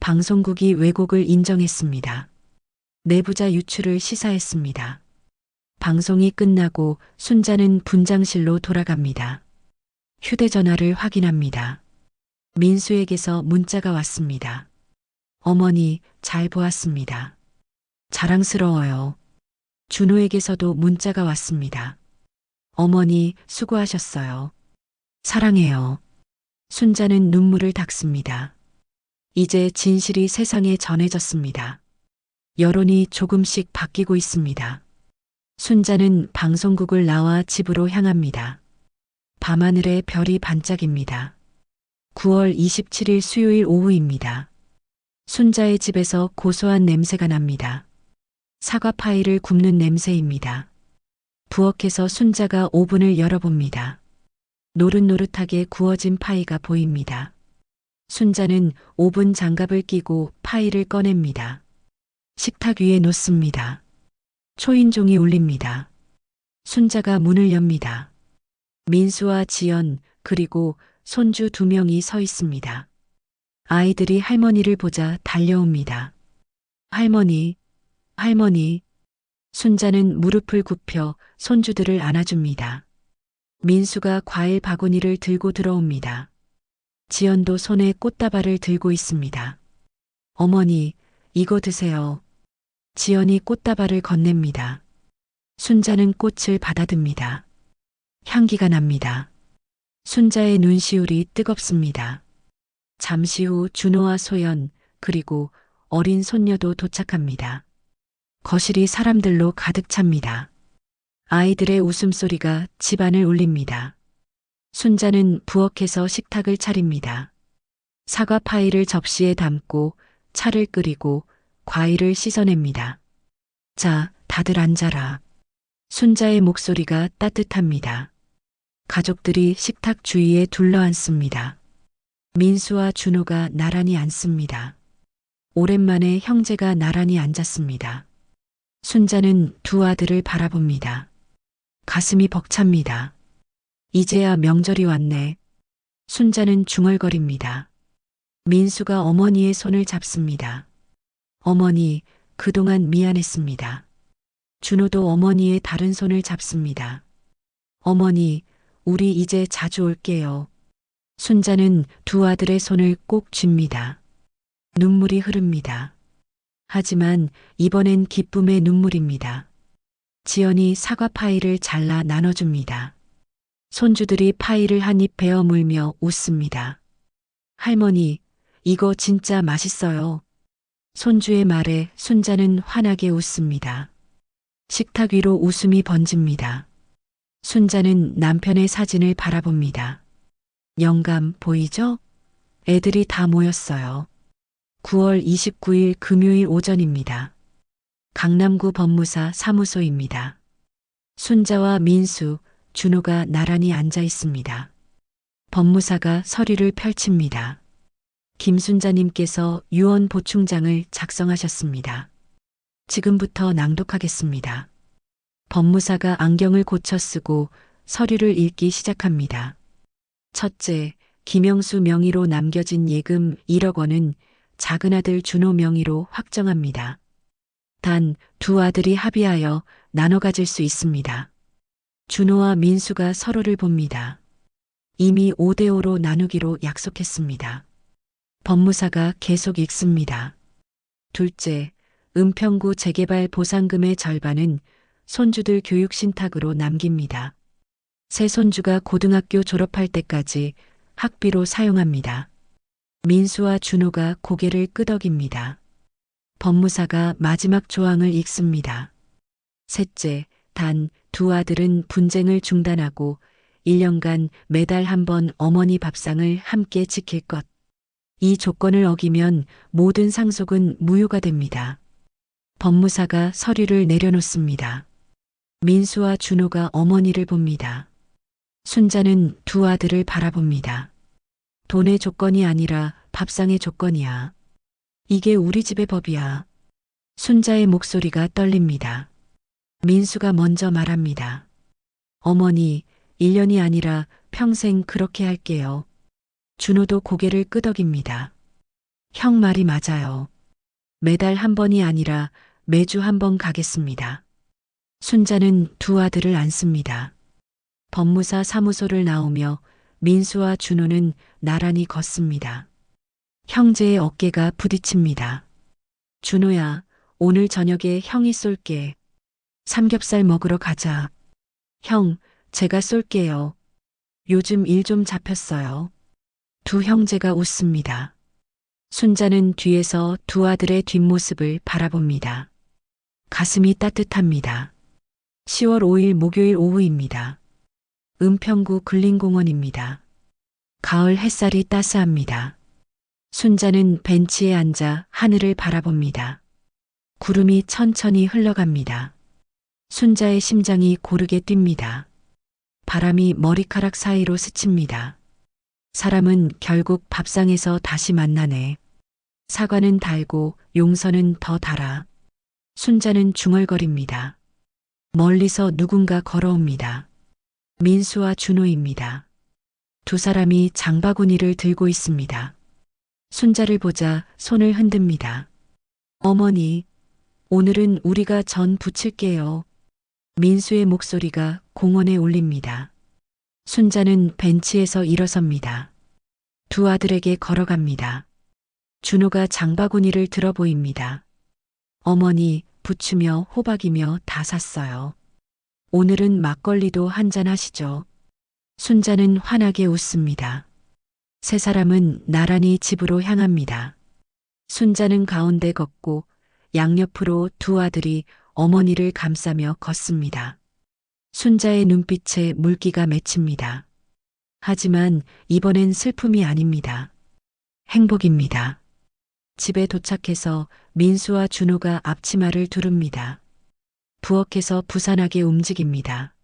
방송국이 왜곡을 인정했습니다. 내부자 유출을 시사했습니다. 방송이 끝나고 순자는 분장실로 돌아갑니다. 휴대전화를 확인합니다. 민수에게서 문자가 왔습니다. 어머니, 잘 보았습니다. 자랑스러워요. 준호에게서도 문자가 왔습니다. 어머니, 수고하셨어요. 사랑해요. 순자는 눈물을 닦습니다. 이제 진실이 세상에 전해졌습니다. 여론이 조금씩 바뀌고 있습니다. 순자는 방송국을 나와 집으로 향합니다. 밤하늘에 별이 반짝입니다. 9월 27일 수요일 오후입니다. 순자의 집에서 고소한 냄새가 납니다. 사과 파이를 굽는 냄새입니다. 부엌에서 순자가 오븐을 열어봅니다. 노릇노릇하게 구워진 파이가 보입니다. 순자는 오븐 장갑을 끼고 파이를 꺼냅니다. 식탁 위에 놓습니다. 초인종이 울립니다. 순자가 문을 엽니다. 민수와 지연 그리고 손주 2명이 서 있습니다. 아이들이 할머니를 보자 달려옵니다. 할머니, 할머니. 순자는 무릎을 굽혀 손주들을 안아줍니다. 민수가 과일 바구니를 들고 들어옵니다. 지연도 손에 꽃다발을 들고 있습니다. 어머니, 이거 드세요. 지연이 꽃다발을 건넵니다. 순자는 꽃을 받아듭니다. 향기가 납니다. 순자의 눈시울이 뜨겁습니다. 잠시 후 준호와 소연 그리고 어린 손녀도 도착합니다. 거실이 사람들로 가득 찹니다. 아이들의 웃음소리가 집안을 울립니다. 순자는 부엌에서 식탁을 차립니다. 사과 파이를 접시에 담고 차를 끓이고 과일을 씻어냅니다. 자, 다들 앉아라. 순자의 목소리가 따뜻합니다. 가족들이 식탁 주위에 둘러앉습니다. 민수와 준호가 나란히 앉습니다. 오랜만에 형제가 나란히 앉았습니다. 순자는 두 아들을 바라봅니다. 가슴이 벅찹니다. 이제야 명절이 왔네. 순자는 중얼거립니다. 민수가 어머니의 손을 잡습니다. 어머니, 그동안 미안했습니다. 준호도 어머니의 다른 손을 잡습니다. 어머니, 우리 이제 자주 올게요. 순자는 두 아들의 손을 꼭 쥡니다. 눈물이 흐릅니다. 하지만 이번엔 기쁨의 눈물입니다. 지연이 사과 파이를 잘라 나눠줍니다. 손주들이 파이를 한 입 베어 물며 웃습니다. 할머니, 이거 진짜 맛있어요. 손주의 말에 순자는 환하게 웃습니다. 식탁 위로 웃음이 번집니다. 순자는 남편의 사진을 바라봅니다. 영감 보이죠? 애들이 다 모였어요. 9월 29일 금요일 오전입니다. 강남구 법무사 사무소입니다. 순자와 민수, 준호가 나란히 앉아 있습니다. 법무사가 서류를 펼칩니다. 김순자님께서 유언 보충장을 작성하셨습니다. 지금부터 낭독하겠습니다. 법무사가 안경을 고쳐 쓰고 서류를 읽기 시작합니다. 첫째, 김영수 명의로 남겨진 예금 1억 원은 작은 아들 준호 명의로 확정합니다. 단 두 아들이 합의하여 나눠 가질 수 있습니다. 준호와 민수가 서로를 봅니다. 이미 5대5로 나누기로 약속했습니다. 법무사가 계속 읽습니다. 둘째, 은평구 재개발 보상금의 절반은 손주들 교육 신탁으로 남깁니다. 새 손주가 고등학교 졸업할 때까지 학비로 사용합니다. 민수와 준호가 고개를 끄덕입니다. 법무사가 마지막 조항을 읽습니다. 셋째, 단 두 아들은 분쟁을 중단하고 1년간 매달 한 번 어머니 밥상을 함께 지킬 것. 이 조건을 어기면 모든 상속은 무효가 됩니다. 법무사가 서류를 내려놓습니다. 민수와 준호가 어머니를 봅니다. 순자는 두 아들을 바라봅니다. 돈의 조건이 아니라 밥상의 조건이야. 이게 우리 집의 법이야. 순자의 목소리가 떨립니다. 민수가 먼저 말합니다. 어머니, 1년이 아니라 평생 그렇게 할게요. 준호도 고개를 끄덕입니다. 형 말이 맞아요. 매달 한 번이 아니라 매주 한 번 가겠습니다. 순자는 두 아들을 안습니다. 법무사 사무소를 나오며 민수와 준호는 나란히 걷습니다. 형제의 어깨가 부딪힙니다. 준호야, 오늘 저녁에 형이 쏠게. 삼겹살 먹으러 가자. 형, 제가 쏠게요. 요즘 일 좀 잡혔어요. 두 형제가 웃습니다. 순자는 뒤에서 두 아들의 뒷모습을 바라봅니다. 가슴이 따뜻합니다. 10월 5일 목요일 오후입니다. 은평구 근린공원입니다. 가을 햇살이 따스합니다. 순자는 벤치에 앉아 하늘을 바라봅니다. 구름이 천천히 흘러갑니다. 순자의 심장이 고르게 뜁니다. 바람이 머리카락 사이로 스칩니다. 사람은 결국 밥상에서 다시 만나네. 사과는 달고 용서는 더 달아. 순자는 중얼거립니다. 멀리서 누군가 걸어옵니다. 민수와 준호입니다. 두 사람이 장바구니를 들고 있습니다. 순자를 보자 손을 흔듭니다. 어머니, 오늘은 우리가 전 부칠게요. 민수의 목소리가 공원에 울립니다. 순자는 벤치에서 일어섭니다. 두 아들에게 걸어갑니다. 준호가 장바구니를 들어 보입니다. 어머니, 부추며 호박이며 다 샀어요. 오늘은 막걸리도 한잔 하시죠. 순자는 환하게 웃습니다. 세 사람은 나란히 집으로 향합니다. 순자는 가운데 걷고 양옆으로 두 아들이 어머니를 감싸며 걷습니다. 순자의 눈빛에 물기가 맺힙니다. 하지만 이번엔 슬픔이 아닙니다. 행복입니다. 집에 도착해서 민수와 준호가 앞치마를 두릅니다. 부엌에서 부산하게 움직입니다.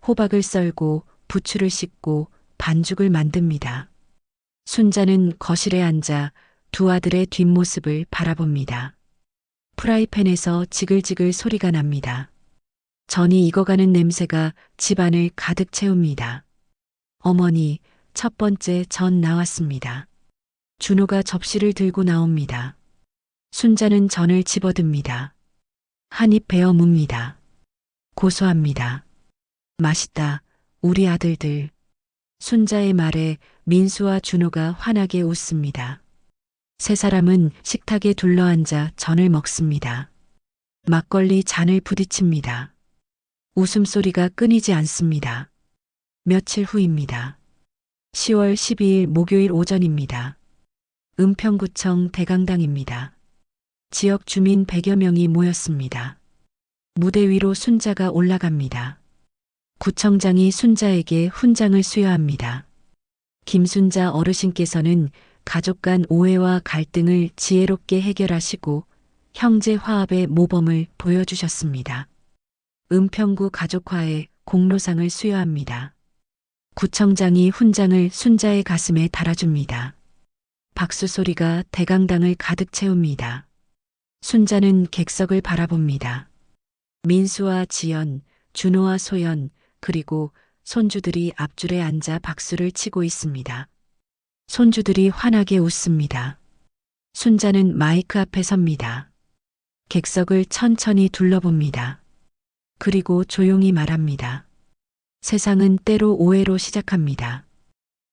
호박을 썰고 부추를 씻고 반죽을 만듭니다. 순자는 거실에 앉아 두 아들의 뒷모습을 바라봅니다. 프라이팬에서 지글지글 소리가 납니다. 전이 익어가는 냄새가 집안을 가득 채웁니다. 어머니, 첫 번째 전 나왔습니다. 준호가 접시를 들고 나옵니다. 순자는 전을 집어듭니다. 한 입 베어 뭅니다. 고소합니다. 맛있다, 우리 아들들. 순자의 말에 민수와 준호가 환하게 웃습니다. 세 사람은 식탁에 둘러앉아 전을 먹습니다. 막걸리 잔을 부딪힙니다. 웃음소리가 끊이지 않습니다. 며칠 후입니다. 10월 12일 목요일 오전입니다. 은평구청 대강당입니다. 지역 주민 100여 명이 모였습니다. 무대 위로 순자가 올라갑니다. 구청장이 순자에게 훈장을 수여합니다. 김순자 어르신께서는 가족 간 오해와 갈등을 지혜롭게 해결하시고 형제 화합의 모범을 보여주셨습니다. 은평구 가족화에 공로상을 수여합니다. 구청장이 훈장을 순자의 가슴에 달아줍니다. 박수 소리가 대강당을 가득 채웁니다. 순자는 객석을 바라봅니다. 민수와 지연, 준호와 소연, 그리고 손주들이 앞줄에 앉아 박수를 치고 있습니다. 손주들이 환하게 웃습니다. 순자는 마이크 앞에 섭니다. 객석을 천천히 둘러봅니다. 그리고 조용히 말합니다. 세상은 때로 오해로 시작합니다.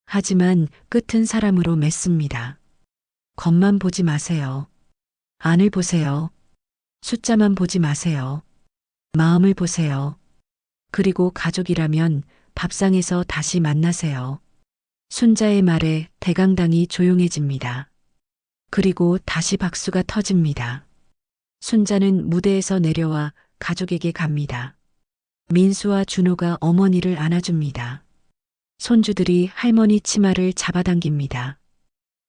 하지만 끝은 사람으로 맺습니다. 겉만 보지 마세요. 안을 보세요. 숫자만 보지 마세요. 마음을 보세요. 그리고 가족이라면 밥상에서 다시 만나세요. 순자의 말에 대강당이 조용해집니다. 그리고 다시 박수가 터집니다. 순자는 무대에서 내려와 가족에게 갑니다. 민수와 준호가 어머니를 안아줍니다. 손주들이 할머니 치마를 잡아당깁니다.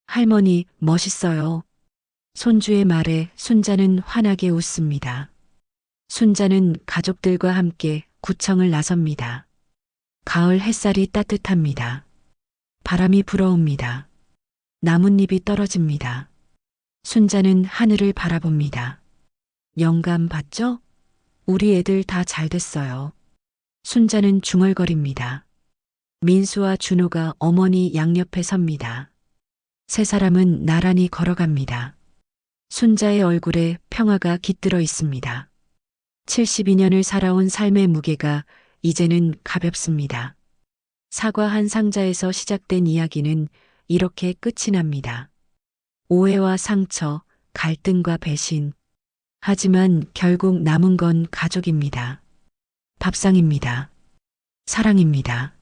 할머니, 멋있어요. 손주의 말에 순자는 환하게 웃습니다. 순자는 가족들과 함께 구청을 나섭니다. 가을 햇살이 따뜻합니다. 바람이 불어옵니다. 나뭇잎이 떨어집니다. 순자는 하늘을 바라봅니다. 영감 봤죠? 우리 애들 다 잘 됐어요. 순자는 중얼거립니다. 민수와 준호가 어머니 양옆에 섭니다. 세 사람은 나란히 걸어갑니다. 순자의 얼굴에 평화가 깃들어 있습니다. 72년을 살아온 삶의 무게가 이제는 가볍습니다. 사과 한 상자에서 시작된 이야기는 이렇게 끝이 납니다. 오해와 상처, 갈등과 배신. 하지만 결국 남은 건 가족입니다. 밥상입니다. 사랑입니다.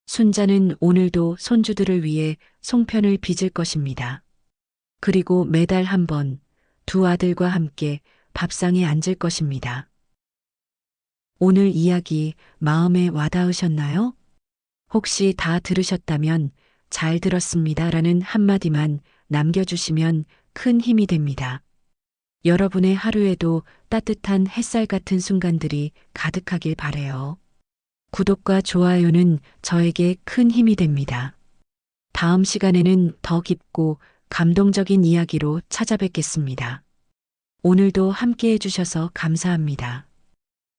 순자는 오늘도 손주들을 위해 송편을 빚을 것입니다. 그리고 매달 한 번 두 아들과 함께 밥상에 앉을 것입니다. 오늘 이야기 마음에 와닿으셨나요? 혹시 다 들으셨다면 잘 들었습니다라는 한마디만 남겨주시면 큰 힘이 됩니다. 여러분의 하루에도 따뜻한 햇살 같은 순간들이 가득하길 바래요. 구독과 좋아요는 저에게 큰 힘이 됩니다. 다음 시간에는 더 깊고 감동적인 이야기로 찾아뵙겠습니다. 오늘도 함께 해주셔서 감사합니다.